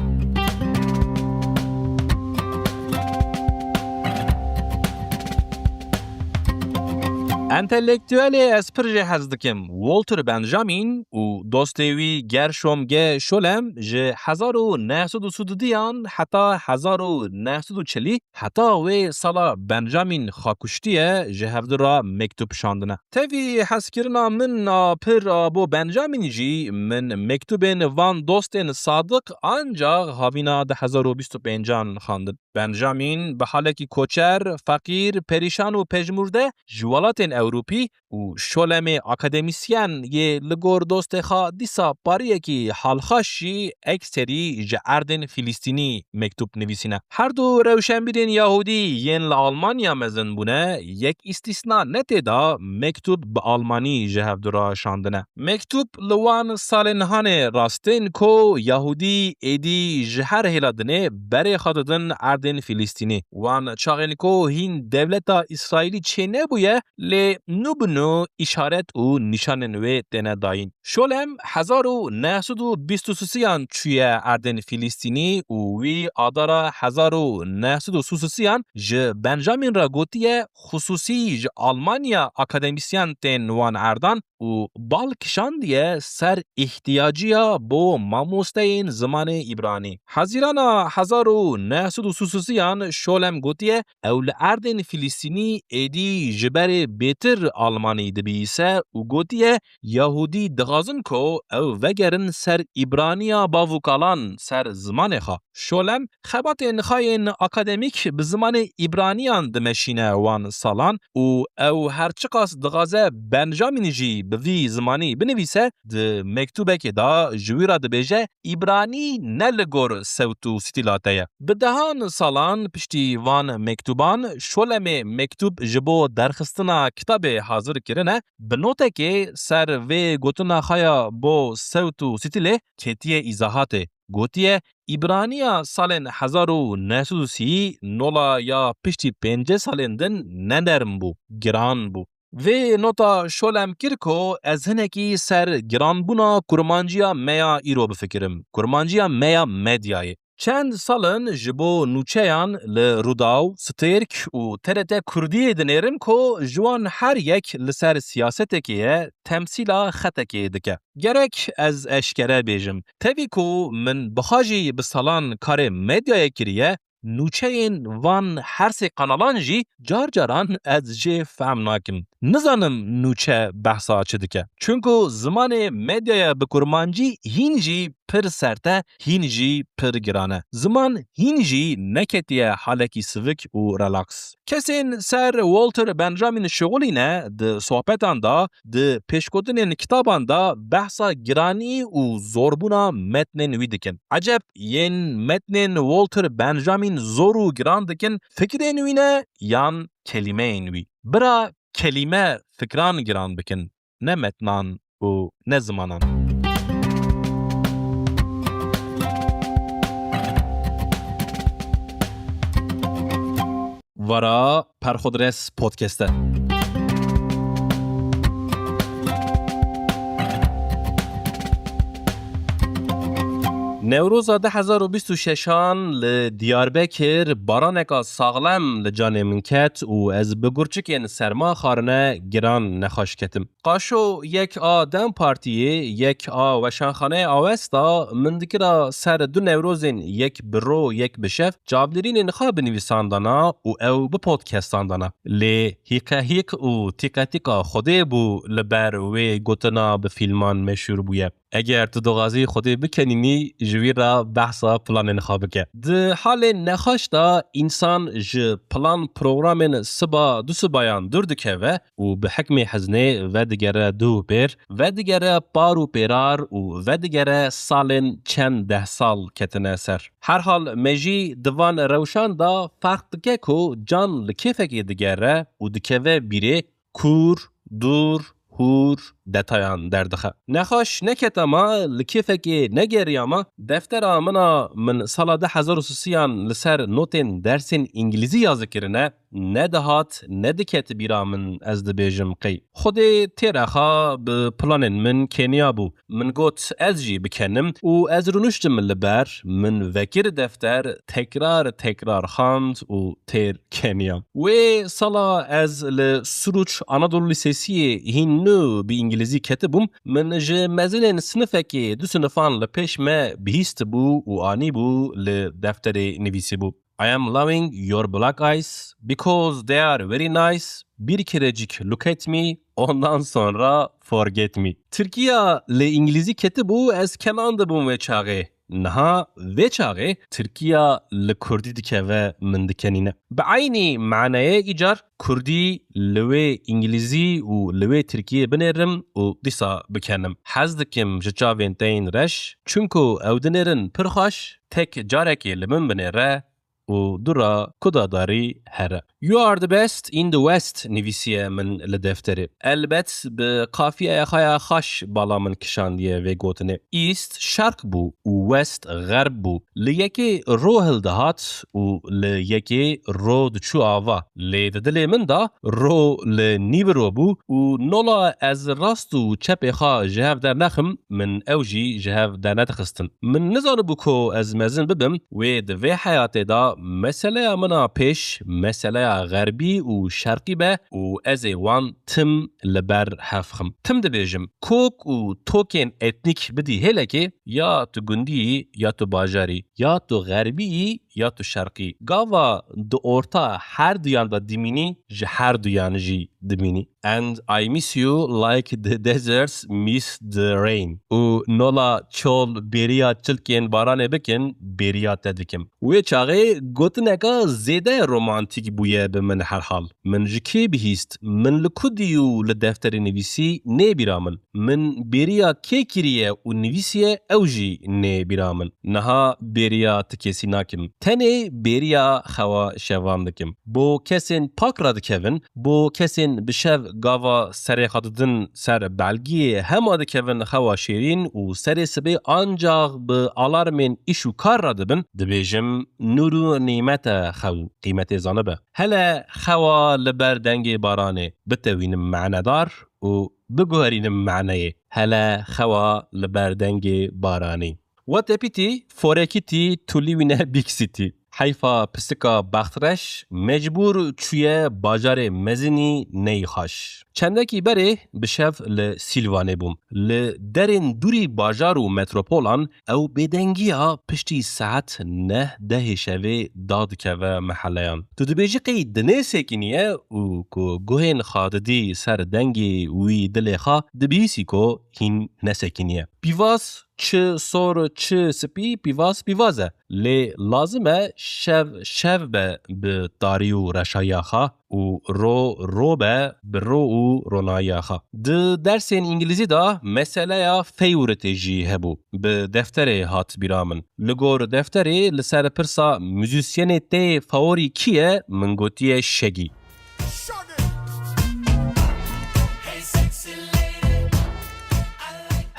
Speaker 1: انتلیکتوالی از پرژه حز دکم والتر بنجامین و دوستوی گرشومگه شولم جه 1932 حتی 1940 حتی و سالا بنجامین خاکشتیه جه هفدرا مکتوب شاندنه. تاوی حس کرنا من پر ابو بنجامین جی من مکتوبین وان دوستین صادق آنجا هاوینا ده 1025 خواندن. بنجامین به حاله که کوچر، فقیر، پریشان و پژمرده جوالات اروپی و شولم اکادمیسین یه لگور دوست خوا دیسا پاریه که حالخاشی اکستری جاردن فلسطینی مکتوب نویسینه. هر دو روشنبیرین یهودی ین لآلمانیا مزن بونه یک استثناء نتیدا مکتوب به آلمانی جهودرا شاندنه. مکتوب لوان سال نهانه راستین کو یهودی ایدی جهر هلادنه بره خاطدن اردن فلسطینی وان چاقین کو هین دولتا اسرائیلی چه نبویه لی نوبنو اشارت و نشان نوی دنه داین. شولم 1923 چوی اردن فلسطینی و وی آدارا 1933 ج بنجامین را گوتیه خصوصی ج آلمانیا اکادمیسیان تن وان اردان و بالکشان دیه سر احتیاجیا بو ماموستین زمان ایبرانی. حزیرانا 1933 شولم گوتیه اول اردن فلسطینی ایدی جبر بیتر آلمانی دبیسه و گوتیه یهودی دغازن کو او وگرن سر ایبرانیا باوکالان سر زمان خوا. شولم خبات نخاین اکادمیک به زمان ایبرانیان دمشینه وان سالان و او هرچقاس دغازه بنجامین جی به وی زمانی بنویسه ده مکتوبه که دا جویرا دبیجه ایبرانی نلگور سوتو ستیلاته. به دهان سالان پشتی وان مکتوبان شولم مکتوب جبو درخستنا کتاب حاضر کرنه به نوته که سر و گوتنا خایا بو سوتو ستیله کتیه ایزاحاته. گوتیه ایبرانیا سالن 1930 نولا یا پشتی 5 سالندن ننرم بو گران بو. و نوتا شولم کرکو از هنکی سر گران بونا کرمانجیا میا ایرو بفکرم. کرمانجیا میا مدیای. چند سالن جبو نوچهان لروداو، سترک و ترته کردی دنیرم کو جوان هر یک لسر سیاست که تمثیلا خطکی دکه. گرک از اشکره بیجم. تاوی کو من بخاجی بسالان کار مدیای کریه نوچهین وان هر سی قنالان جی جار جاران از جی فهم ناکم. نزانم نوچه بحثا چه دکه. چونکو زمان مدیای بکرمانجی هینجی پر سرته هینجی پر گرانه. زمان هینجی نکتیه حالکی سوک و رلاکس. کسین سر والتر بنجامین شغلی نه ده صحبتان دا ده پیشکودن کتابان دا بحثا گرانی و زوربونا متن وی دکن. عجب ین متن والتر بنجامین زور و گران دکن فکر نوینه یان کلمه نوی. برا کلمه فکران گران بکن نه متنان و نه زمانان. ورا پرخودرس پودکسته. نوروز 2026 لدیاربکر بارانکا ساغلم لجان من کت و از بگرچکین سرما خارنه گران نخاش کتم. قاشو یک آدم پارتیه یک وشانخانه آوستا من دکرا سر دو نوروزین یک برو یک بشف جابلرین نخوا بنویساندانا و او بپودکستاندانا. لی هیک و تیکا خوده بو لبر و گوتنا بفیلمان مشهور بویه. اگر تو دوغازی خودی بکنینی جوی را بحثا پلان نخواه بکه. ده حال نخواش دا انسان ج پلان پروگرامن دو سبایان دور دکه و به حکم حزنه و دیگره دو بیر و دیگره پارو پیرار و دیگره سالن چند 10 سال کتنه سر. هر حال مجی دوان روشان دا فرق دکه کو جان لکیفه که دیگره و دکه و بیره کور دور هور دتایان دردخه. نخواش نکتما لکیفه که نگریاما دفتر آمنا من سال 2030 لسر نوتین درسین انگلیزی یازه کرنه ندهات ندکت بیرا من از دبیجم قی. خودی تیرخا به پلان من کنیا بو. من گوت از جی بکنم و از رونشتم لبر من وکر دفتر تکرار خاند و تیر کنیا. و سالا از لسروچ آنادولو لیسیسی هینو به انگلیزی کتبم من جه مزلن سنفکی دو سنفان لپیش ما بهیست بو و آنی بو لدفتر نویسی بو. I am loving your black eyes because they are very nice. Bir kerecik look at me, ondan sonra forget me. Türkiye le İngilizce ketibu ez kenanda bum ve çağı. Naha ve çağı Türkiye le Kurdi dike ve min dikenine. Beayni manaya icar Kurdi le İngilizce u le Türkiye binerim u disa bikenim. Hazdikim jçaventyn reş çünkü evdinerin pirxaş tek careki le min binere و درا کداداری هره. You are the best in the West نویسیه من لدفتره. البته به قافیه خواهی خاش بالا من کشاندیه و گوتنه. East شرق بو و West غرب بو. لیکی رو هلدهات و لیکی رو دچو آوا. لیددلی من دا رو لنیورو بو و نولا از راست و چپ خواه جهاف در نخم من اوجی جهاف در ندخستن. من نزان بو که از مزن ببم و دوی حیات دا مسئله منا پیش مسئله غربی و شرقی به و از وان تم لبر هفخم. تم دبیجم کوک و توکن اتنیک بدی هله که یا تو گندی یا تو باجاری یا تو غربی یا تو شرقی. گاوا دو ارتا هر دویان با دیمینی جه هر دویان جی دیمینی. And I miss you like the deserts miss the rain. و نولا چول بریا چلکین بارانه بکن بریا تدکم. و چاقه گوتنکا زیده رومانتیک بویه به من هر حال. من جکی بهیست. من لکودیو لدفتر نویسی نه بیرامن. من بریا که کریه و نویسیه اوجی نه بیرامن. نها بریا تکیسی ناکم. تنه بریا خوا شوام دکم. بو کسین پاک را دکوین. بو کسین بشو گاوا سر خاددن سر بلگی همه دکوین خوا شیرین و سر سبه آنجاغ به آلارمین ایشو کار را دبن دبیجم نورو نیمت خو قیمت زانبه. هلا خوا لبردنگ بارانه بتوینم معنادار و بگوهرینم معنی. هلا خوا لبردنگ بارانی. و تپیتی فورکیتی تولیوینه بیکسیتی. حیفا پسکا بخترش مجبور چویه باجار مزنی نیخاش. چندکی بره بشف لسیلوانه بوم. لدرین دوری باجار و متروپولان او بدنگی ها پشتی ساعت نه ده شوه داد که و محلیان. تو دبیجی قی دنه سکنیه و که گوهن خاددی سر دنگی وی دلخا دبیسی که هین نسکنیه. پیواز چه سور چه سپی پیوازه. لی لازمه شو به داری و رشایاخا و رو به رو و رونایاخا. درسین انگلیزی دا مسئله فیورتجی هبو. به دفتر هات بیرامن. لگور دفتری لسر پرسا موزیسین تی فاوری کیه من گوتیه شگی.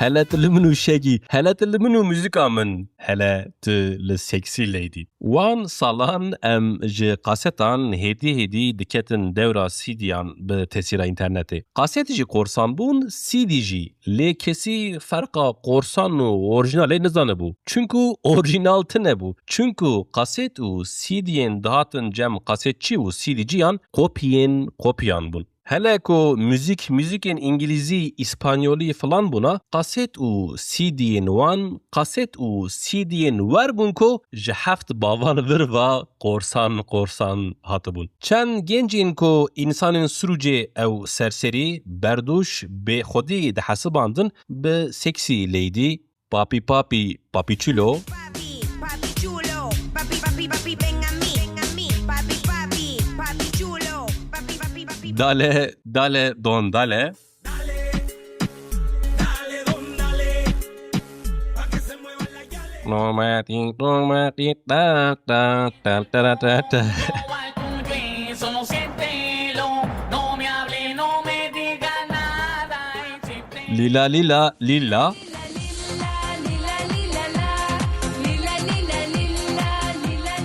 Speaker 1: هلا تلمنو شاقي هلا تلمنو موسيقى من هلا تلسكسي ليدي وان صالان ام جي قاستان هيدي دكتن دورا سيديان بتسيرا انترنتي قاست جي قرصان بون سيدي جي لي كسي فرقا قرصان و اورجينال نزانبو چونكو اورجينال تنبو چونكو قاست و سيديين دهاتن جم قاست چي و سيدي جيان قوپيان بون هلا کو موزیکین انگلیزی اسپانیولی فلان بونا قاست و سیدین وان قاست و سیدین ور بون کو جهفت باوان ور و قرصان هاتبون چند گنجین کو انسان سروجه او سرسری بردوش به خودی ده حساباندن به سکسی لیدی پاپی چولو Dale, don dale. No me Lila.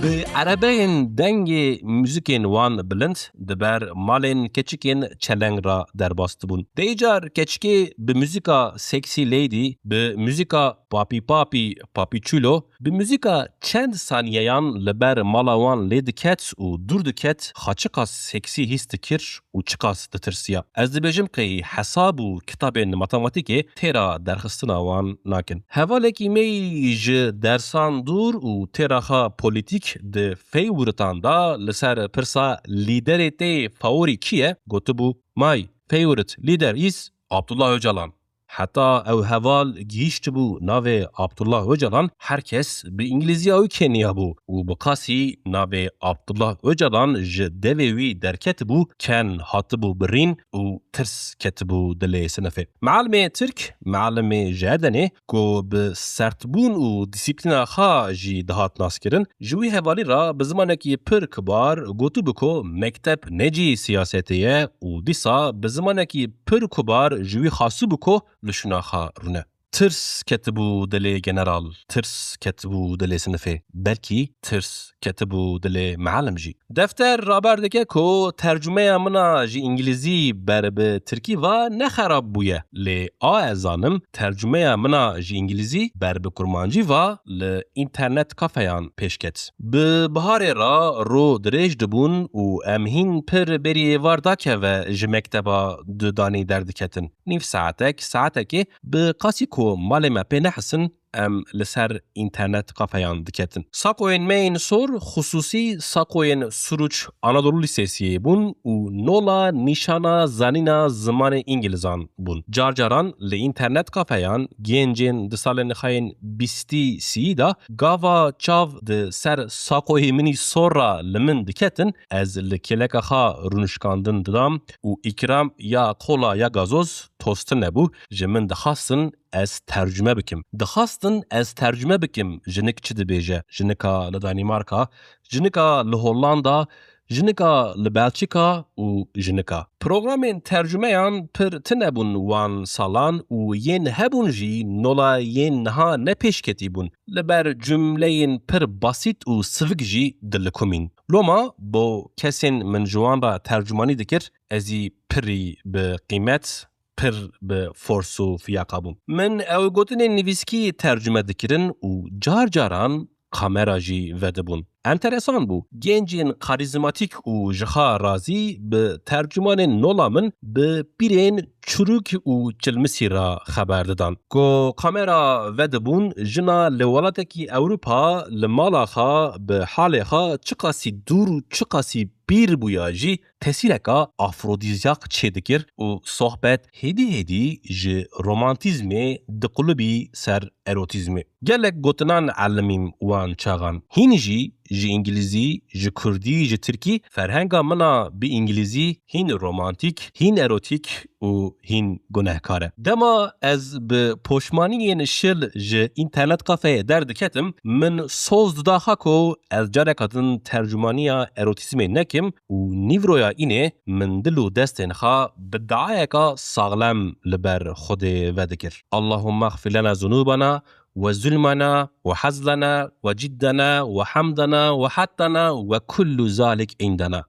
Speaker 4: Bi erebeyên dengê müzikên wan bilind diber malên keçikên çeleng ra derbas dibûn. Dêjar keçikê bi müzika Sexy Lady, bi müzika Papi Papi Papi Chulo, bi müzika çend saniyeyan li ber mala wan lê diket û dûr diket xaçiqa seksî hîs dikir û çiqas ditirsiya. Ez dibêjim qey hesab û kitabên matematîkê têra derxistina wan nakin. Hevalekî me ji dersan dûr û têra xwe polîtîk di fêwiritan da li ser pirsa lîderê tê faworî kî ye gotibû may fêwirit lîder îs Abdullah Öcalan. Heta ew heval gihîştibû navê Abdullah Öcalan, herkes bi İngilîziya wî kêniyabû û bi qasî navê Abdullah Öcalan ji devê wî derketibû, ken hatibû birîn û tirs ketibû dilê sinifê. Mealimê Tirk, mealimê ji Edenê ku bi sertbûn û dîsîplîna xwe jî dihat naskirin, ji wî hevalî ra bi zimanekî pir kibar gotibû ku mekteb necî siyasetê ye û dîsa bi zimanekî pir kibar ji wî xasibû ku li şûna xwe rûne. Tirs ketibû dilê general, tirs ketibû dilê sinifê, belkî tirs ketibû dilê mealim jî. Defter raber dike ku tercümeya mina ji İngilîzî ber bi Tirkî ve ne xerab bûye. Lê a ez zanim tercümeya mina ji İngilîzî ber bi kurmancî ve li internet kafeyan pêşket. Bi biharê ra ro dirêj dibûn û em hîn pir beriyê var dakeve ji mekteba du danî derdiketin. Nîv saatekê bi qasî ku malê me pê nehisin em li ser internet kafeyan diketin. Sakoyên me yên sor xusûsî sakoyên Suruç Anadolu Lisesiye bûn û nola nîşana zanîna zimanê İngilîzan bûn. Carcaran li internet kafeyan gencên di salên xeyên bîstî sî da gava çav di ser sakoyê minî sor ra li min diketin, ez li kêleka xwe rûnişkandin didam û îkram ya kola ya gazoz tostin nebû, ji min dixwastin ez tercüme bikim. Dixwastin ez tercüme bikim jinik çi dibêje. Jinika li Danimarka, jinika li Hollanda, jinika li Belçika û jinika. Programên tercümeyan pir tin nebûn wan salan û yên hebûn jî nola yên niha nepêşketî bûn. Li ber cümleyên pir basît û sivik jî dilikumîn. Loma bo kesên min ji wan ra tercümanî dikir, ez î pirî bi qîmet pir bi fors û fiyaka bûm. Min ew gotinên nivîskî tercüme dikirin û carcaran kamera jî vedibûn. Enteresan bû. Gencên karizmatik û ji xwe razî bi tercümanên nola min bi pîrên çuruk û çilmisî ra xeber didan. Ku kamera vedibûn jina li welatekî Ewropa li mala xwe bi halê xwe çi qasî dûr û çi qasî pîr bûya jî tesîreka afrodizyak çê dikir û sohbet hêdî ji romantîzmê diqulibî ser erotîzmê. Gelek gotinan elmîm wan çaxan. Hîn jî ji İngilîzî, ji Kurdî, ji Tirkî ferhenga mina bi İngilîzî hîn romantîk, hîn erotik û hîn gunehkar e. Dema ez bi poşmaniyên şil ji internet kafeyê derdiketim, min soz didaxa ku ez careka din tercümaniya erotîzmê nekim û nîvroya înê min dil û destên xwe bi daayeka saxlem li ber Xwedê vedikir. Allahümme xfir lena zunûbana وظلمنا وحزلنا وجدنا وحمدنا وحتنا وكل ذلك عندنا.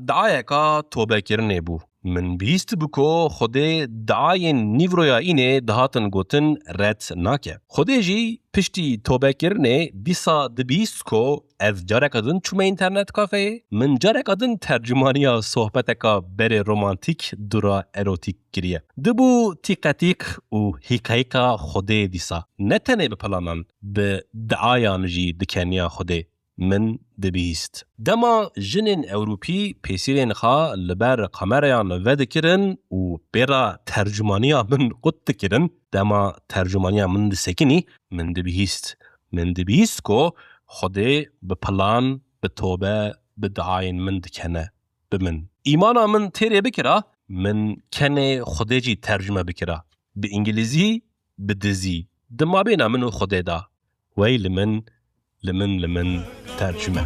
Speaker 4: دعایکا توبه کرنه بو. من بیست بکو خودی دعای نیورویا اینه دهاتن گوتن رد ناکه. خودی جی پشتی توبه کرنه دیسا دبیست کو از جارک ادن چومه اینترنت کافه من جارک ادن ترجمانیا صحبتکا بره رومانتیک دورا اروتیک گریه. دبو تیقتیک و حکایکا خودی دیسا. نتنه بپلانان به دعایان جی دکنیا خودی. من دبیست. دما جنین اوروپی پیسیرین خوا لبر قمریان ودکرن و برا ترجمانیا من قد دکرن دما ترجمانیا من دسکنی من دبیست. من دبیست کو خودی به پلان به توبه به دعاین من دکنه به من. ایمانا من تیره بکرا من کنه خودی جی ترجمه بکرا به انگلیزی به دزی دما بینا منو خودی دا ویل من لمن tercüme.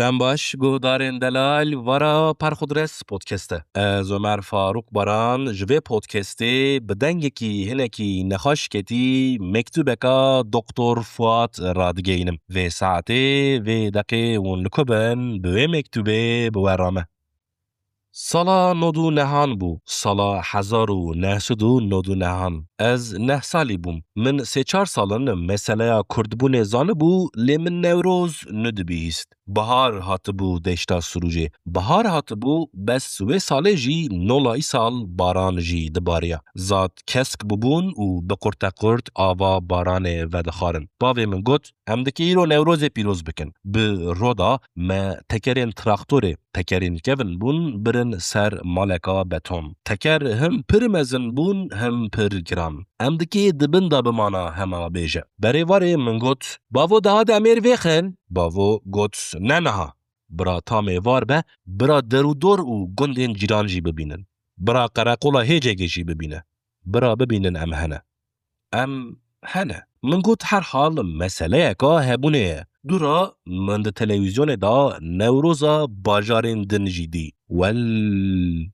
Speaker 4: دم باش گهدارên delal wara Parxudres podcast'e. Ez Ömer Faruk Baran ji vê podcastê bi dengekî hinekî nexweş ketî mektûbeka Doktor Fuat radigihînim. Vê saetê vê deqê hûn li ku bin bi wê mektûbê bi we re me. Sala nodû nehan bû, sala 1999. Ez 9 salî bûm. Min 3-4 salin meseleya Kurdbûnê zanibû, lê min Newroz nedibîst. Bihar hatibû deşta Sûrûcê. Bihar hatibû bes wê salê jî nola îsal baran jî dibariya. Zat kesk bibûn û bi qurtequrt ava baranê vedixwarin. Bavê min got, em dikê îro Newrozê pîroz bikin. Bi roda me tekerên traktorê, tekerên kevin bûn birin ser maleka beton. Teker hem pir mezin bûn hem pir giran. Em dikê dibin da bimana hema bêje. Berêvarê min got, bavo daha de em êr vêxin. Bavo got, ne niha. Bira tamê var be, bira derûdor û gundên cîran jî bibînin. Bira qereqola hêcekê jî bibîne. Bira bibînin em hene. Em hene. Min got her hal meseleyeka hebûnê ye. Dûra min di televizyonê da Newroza bajarên din jî dî. Wel,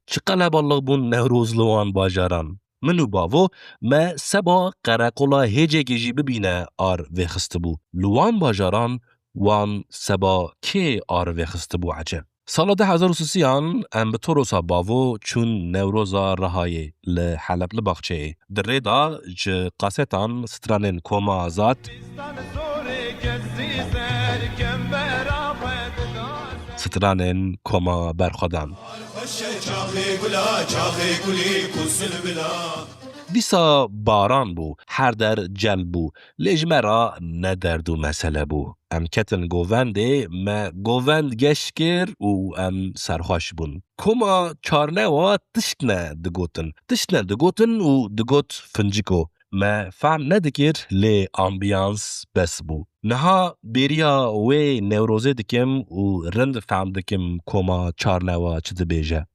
Speaker 4: çi qeleballiq bûn Newroz li wan bajaran. Min û bavo me seba qereqola hêcekê jî bibîne ar vêxistibû. Li wan bajaran wan seba kê ar vêxistibû ece. Sala 2030 em bi Toros'a bavo çûn Newroza Rihayê li Heleb li baxçeyê. Di rê da ji qasetan stranên Koma Azad, stranên Koma Berxwedan. Dîsa baran bû, her der cel bû, lê ji me re ne derd û mesele bû. Em ketin govendê, me govend geş kir û em serxweş bûn. Koma çarnewa tiştne digotin. Tiştne digotin û digot finciko. Me fehm nedikir lê ambiyans bes bû. Niha bêriya wê Newrozê dikim û rind fehm dikim koma çarnewa çi dibêje.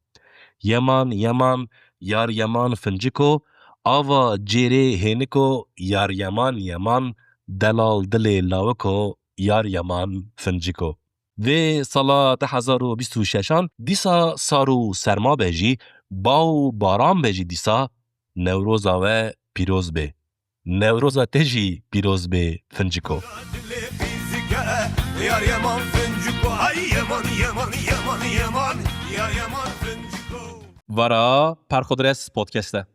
Speaker 4: Yeman yeman, yar yeman finciko, ava cêrê hêniko, yar yeman yeman, delal dilê lawiko, yar yeman finciko. Vê sala 2026 dîsa sar û serma be jî, baw û baran be jî dîsa, Newroza we pîroz bê. Newroza te jî pîroz bê finciko. Yar yeman finciko, ay yeman yeman yeman yeman, yar yeman finciko. Vara Parxudres podcast'e.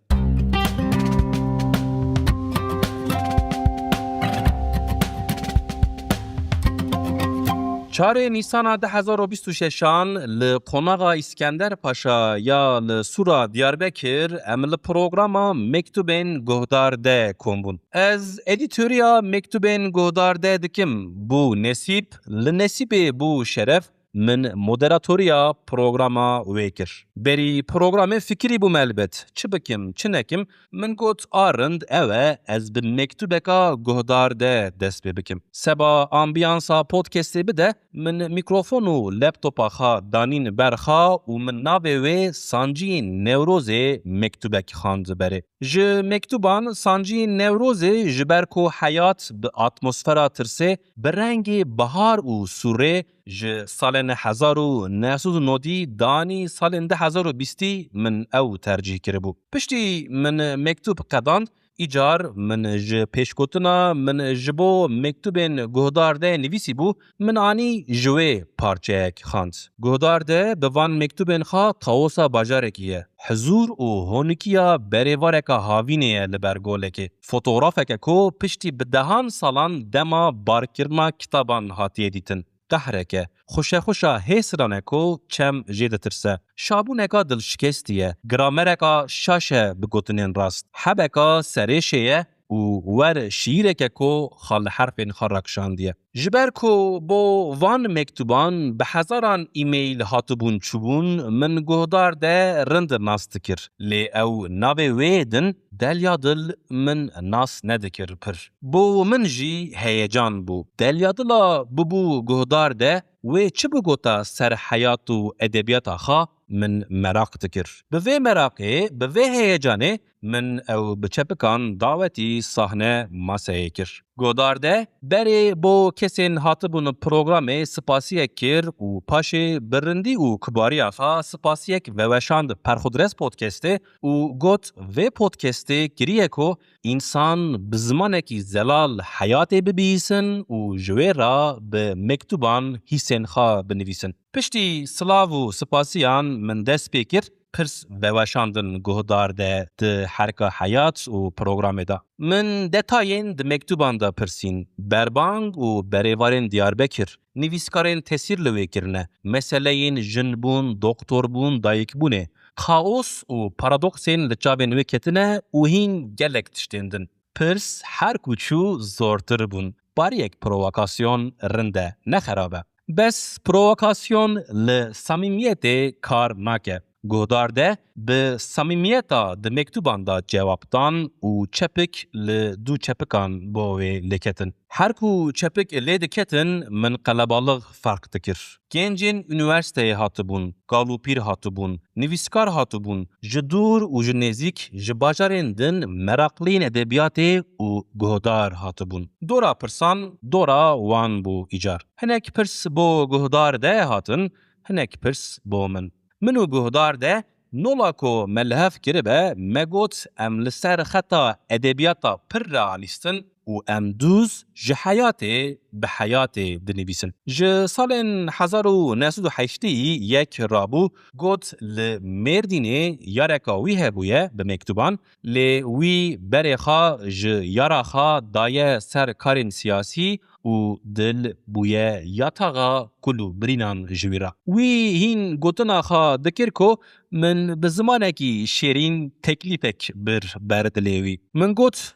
Speaker 4: Çarê Nîsana 2026 li Qonaxa İskender Paşa ya li Sûra Diyarbekir em li programa Mektûbên Guhdar de kombûn. Ez edîtoriya Mektûbên Guhdar de dikim. Bu nesîb, li nesîbê bû şeref min moderatoriya programa wê kir. Berî programê fikirî bûm elbet. Çi bikim, çi nekim? Min got arind ew e ez bi mektûbeka guhdar de dest pê bikim. Seba ambiyansa podcastê bide, min mikrofon û laptopa xwe danîn ber xwe û min navê wê Sanciyên Newrozê mektûbekî xand berê. Ji mektûban Sanciyên Newrozê ji ber ku heyat bi atmosfera tirsê, bi rengê bihar û sûrê ji salên 1990 danî salên 2020 min ew tercih kiribû. Piştî min mektûb qedand, îcar min ji pêşgotina min ji bo mektûbên guhdar de nivîsîbû, min anî ji wê parçeyek xand. Guhdar de bi van mektûbên xwe qawosa bajarekî ye. Hizûr û honikiya berêvareka havînê ye li ber golekê. Fotografeke ku piştî bi dehan salan dema barkirina kitaban hatiye dîtin. Qehreke, xuşexuşa hêsirane ku çem jê ditirse. Şabûneka dilşikestî ye, gramereka şaş e bi gotinên rast. Hebeka serêşê ye û wer şîîreke ku xwe li herfên xwe rekşandiye. Ji ber ku bo van mektûban bi hezaran îmeyl hatibûn çûbûn, min guhdar de rind nas dikir. Lê ew navê wê din, delya dil min nas nedikir pir. Bo min jî heyecan bû. Delya dila bibû guhdar de, wê çi bigota ser heyat û edebiyata xwe min merak dikir. Bi vê merakê, bi vê heyecanê
Speaker 1: من او بچپکان دعوتی صحنه مسئله کر. گودارده بری بو کسین هاتبون پروگرام سپاسیه کر و پاشه برندی و کباری آخا سپاسیه که وشاند پرخودرس پودکسته و گوت و پودکسته کریه که انسان بزمانه که زلال حیات ببیسن و جوه را به مکتوبان حسین خواه بنویسن. پشتی سلاو و سپاسیان من دست پیکر پرس وشاندن گهدارده ده حرکه حیات و پروگرام دا. من دتاین ده مکتوبان دا پرسین. بربانگ و بریوارین دیاربکر نویسکارین تسیر لوی کرنه. مسئلهین جنبون، دکتور دایک بونه. خاوس و پارادوکسین لچابین وکتنه و هین گلک تشتیندن. پرس هر کوچو زورتر بون. باری یک پرووکاسیون رنده نخرابه. بس پرووکاسیون لصمیمیت کار ناکه. گهدارده به صمیمیتا ده مکتوبان دا جواب دان و چپک لدو چپکان باوی لکتن. هر کو چپک لدکتن من قلبالغ فرق تکر. گنجین üniversiteye hatibun, galupir hatibun, nivîskar hatibun, ji dûr û ji nêzik ji bajarên din meraklîn edebiyatê û guhdar hatibun. Dora pirsan, dora wan bû îcar. Hinek pirs bo guhdar de hatin, hinek pirs bo min. من و گهدار ده نولا کو ملحف کربه مگوت ام لسر خطا ادبیاتا پر رئالیستن و ام دوز جه حیاته به حیاته دنبیسن. جه سال 1908 یک رابو گوت لمردینه یارکا وی هبویه به مکتوبان لوی برخا جه یاراخا دایه سر کارین سیاسی و دل بویه یاتاغا کلو برینان جویرا. وی هین گوتنا خا دکر کو من بزمانه کی شیرین تکلیفک برد لیوی. من گوت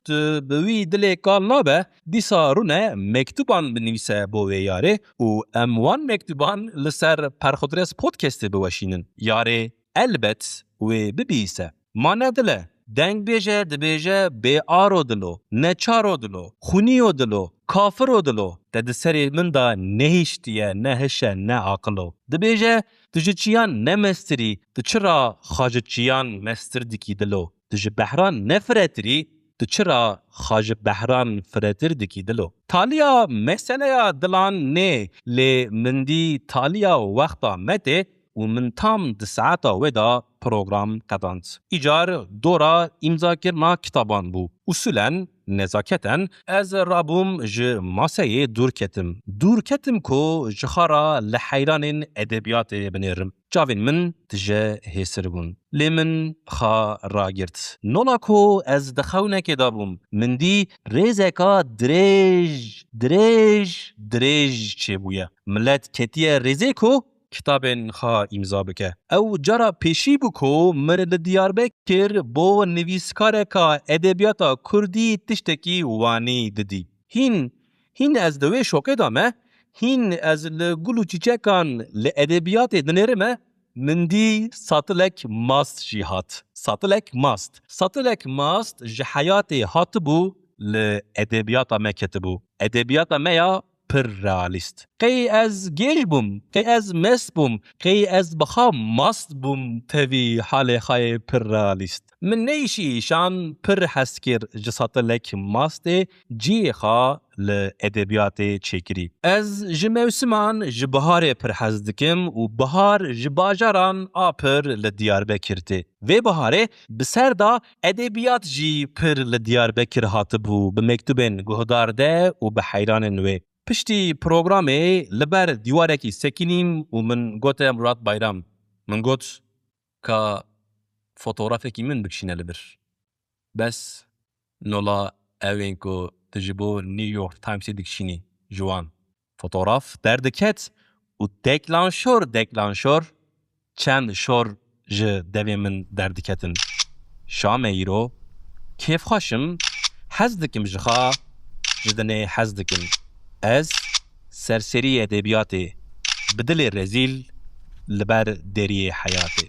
Speaker 1: بوی دل کال نابه دیسا رونه مکتوبان بنویسه بوی یاره و اموان مکتوبان لسر پرخودرس پودکست بوشینن. یاره البت و ببیسه. ما ندله. دنگ بیجه دبیجه بی آرو دلو، نچارو دلو، خونیو دلو، کافرو دلو. ده سری من دا نهیشتیه، نهشه، نه عقلو. دبیجه دجه چیان نمستری، ده چرا خاج چیان مستر دکی دلو. دجه بحران نفرتری، ده چرا خاج بحران فرتر دکی دلو. تالیا مسئله دلان نه، لی مندی تالیا وقتا مته، و من tam د ساعتا ودا پروگرام قداند. ایجار دورا امضا کرنا کتابان بو. اصولا نزاکتن از رابوم ج ماسه دور کتم کو جخارا لحیران ادبیات بنیرم. جاوین من تجه هسر بون. لیمن خا راگرد. نولا کو از دخونه که دابوم. من دی ریزکا دریج چه بویا. ملت کتیه ریزکو کتابن خا امضا بکه. او جرا پیشی بکو مرد دیاربکر بو نویسکار کا ادبیاتا کردی تشتکی وانی ددی. هین از دوی شوکه دامه، هین از لگلو چیچکان لادبیات دنیرمه، من دی ساتلک ماست جهات. ساتلک ماست جحیات هات بو لادبیاتا مکتبو. ادبیاتا میا پر رئالیست. قی از گیج بوم، قی از مست بوم، قی از بخا ماست بوم توی حال خای پر رئالیست. من نیشی شان پر حسکر جساتلک ماست جی خا لادبیات چکری. از جموسمان جبهار پر حزدکم و بهار جباجران آپر لدیاربکرته. و بهاره بسر دا ادبیات جی پر لدیاربکر هاتبو به مکتوبن گهدارده و به حیران نوی. پشتی پروگرامه لبر دیواره کی سکینیم و من گوته مراد بایرام. من گوت که فوتوغرافه کی من بکشینه لبر. بس نولا اوین که تجیبو نیویورک تایمسی دکشینی جوان. فوتوغراف دردکت و دکلانشور چند شور جه دوی من دردکتن. شام ایرو کیف خوشم حزدکم جخا جدنه حزدکم. از سرسری ادبیات بدل رزیل لبر دری حیاته.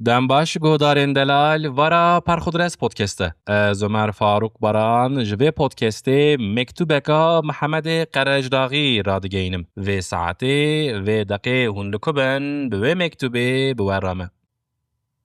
Speaker 1: دم باش گودارین دلال ورا پرخودرس پودکسته. از عمر فاروق بران جوی پودکسته مکتوبکا محمد قرجداغی را دگینم. و ساعته و دقیقه هنلکوبن به مکتوبه بورامه.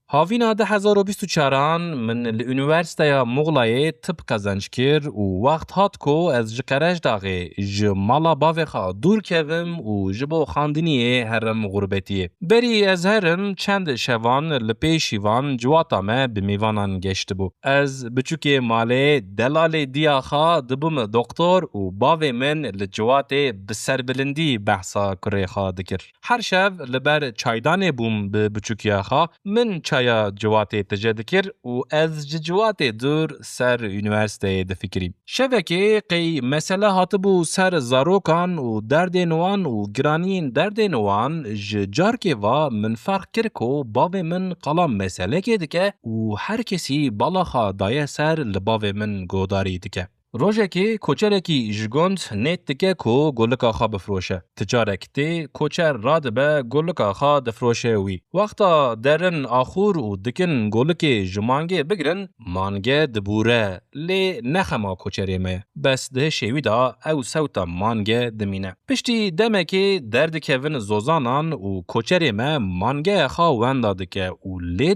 Speaker 1: هاوینا 2024 من الانیورسیته مغلای طب قزنج کر و وقت هات کو از جقرج داغی جمالا باوخا دور کوم و جبو خاندنیه هرم غربتیه. بری از هرم چند شوان لپیشیوان جواتامه بمیوانان گشت بو. از بچوکی ماله دلال دیاخا دبوم دکتر و باوی من لجوات بسر بلندی بحثا کریخا دکر. هر شب لبر چایدان بوم بچوکیاخا من چایا جوات تجدکر و از جوات دور سر یونیورسیته دفکریم. شبکه قی مسئله هاتبو سر زاروکان و درد نوان و گرانین درد نوان جار که و من فرق کرکو باوی من قلم مسئله که دکه و هر کسی بالاخا دایه سر لباوی من گوداری دکه. روزه که کوچرکی جگوند نیت دکه کو گلک آخا بفروشه. تجارکتی کوچر راد به گلک آخا دفروشه وی. وقتا درن آخور و دکن گلک جمانگه بگرن مانگه دبوره لی نخما کوچری مه. بس ده شوی دا او سوتا مانگه دمینه. پشتی دمه که درد کهون زوزانان و کوچری مه مانگه آخا وندا دکه و لی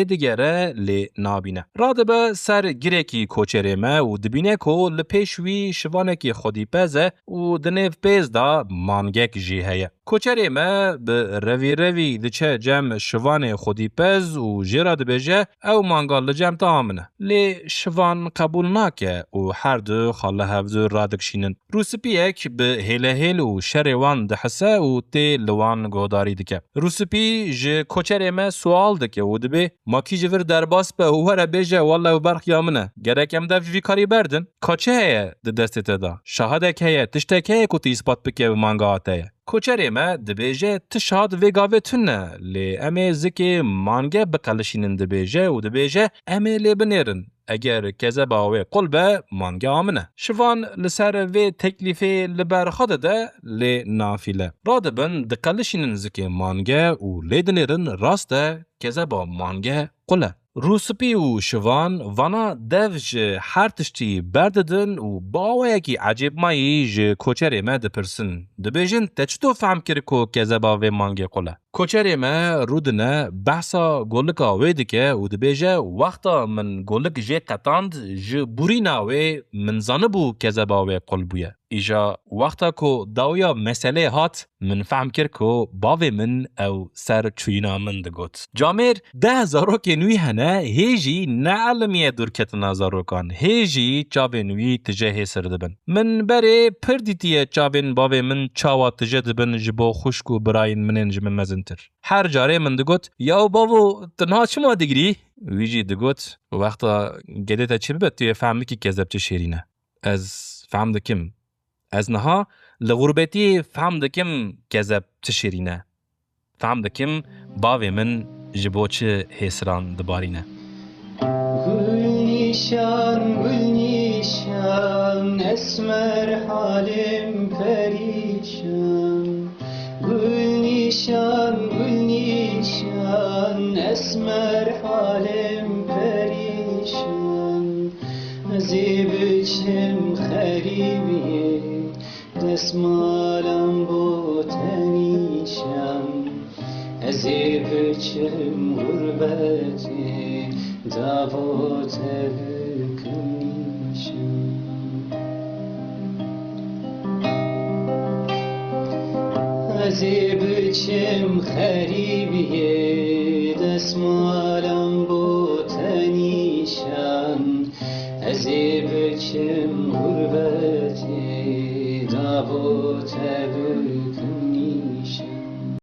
Speaker 1: دیگره لی نابینه. راد به سر گیرکی کوچری مه و بینه کو لپیشوی شوانکی خودی پزه و دنیو پیز دا مانگک جی هیه. کوچری ما به روی دچه جمع شوان خودی پز و جیرا دبیجه او مانگال لجم تامنه. لی شوان قبول ناکه و هر دو خاله هفدو رادکشینن. روسپی اک به هیل و شروان دحسه و تی لوان گوداری دکه. روسپی جه کوچری ما سوال دکه و دبی ما کی جور درباس به وره بیجه والله و برخ یامنه. گرکم دف جوی کاری بردن. کچه هیه ده دستت دا. شهادک هیه تشتک هیه کتی اثبات بکه و مانگات هیه. کوچری ما دبیجه تشهاد وگاوه تونه لی امه زکی مانگه بقلشینن دبیجه و دبیجه امه لی بنیرن. اگر کذا باوی قلبه مانگه آمنه. شوان لسر و تکلیفی لبر خود ده لی نافیله. رادبن دقلشینن زکی مانگه و لی دنیرن راسته کذا با مانگه قله. روسپی و شوان وانا دوج هر تشتی برددن و باوه کی عجیب مایی جه کوچری ما دپرسن. دبیجن تچتو فهم کرکو کذا باوی مانگه قله. کوچری ما رودنه بحثا گولکا ویدکه و دبیجه وقتا من گولک جه قطاند جه بوریناوی من زانبو کذا باوی قلبویه. ایجا وقتا کو داویا مسئله هات من فهم کرکو باوی من او سر چوینا من دگوت. جامیر 10,000 که نوی هنه هیجی نعلمیه دورکتنا زاروکان. هیجی چاوی نوی تجه سردبن. من بره پردیتیه چاوین باوی من چاوا تجه دبن جبو خوشکو براین منین جمع مزنتر. هر جاره من دگوت یا باو تنها چما دگری؟ ویجی دگوت وقتا گده چی ببت توی فهمی که کذب چه شیرینه. از فهم دکم. از نها لغربتی فهم دکم کذب چه شیرینه. فهم دکم باوی من جبو چه حسران دبارینه.
Speaker 5: گل نیشان اسمر حالم پریشان. گل نیشان اسمر حالم پریشان. زیبچم خریبیه دستمالم با تنیشم. زیبچم غربتی دعوت بکنیشم. زیبچم خریبیه دستمالم با تنیشم. زیبچم غربتی دعوت بکنیشم.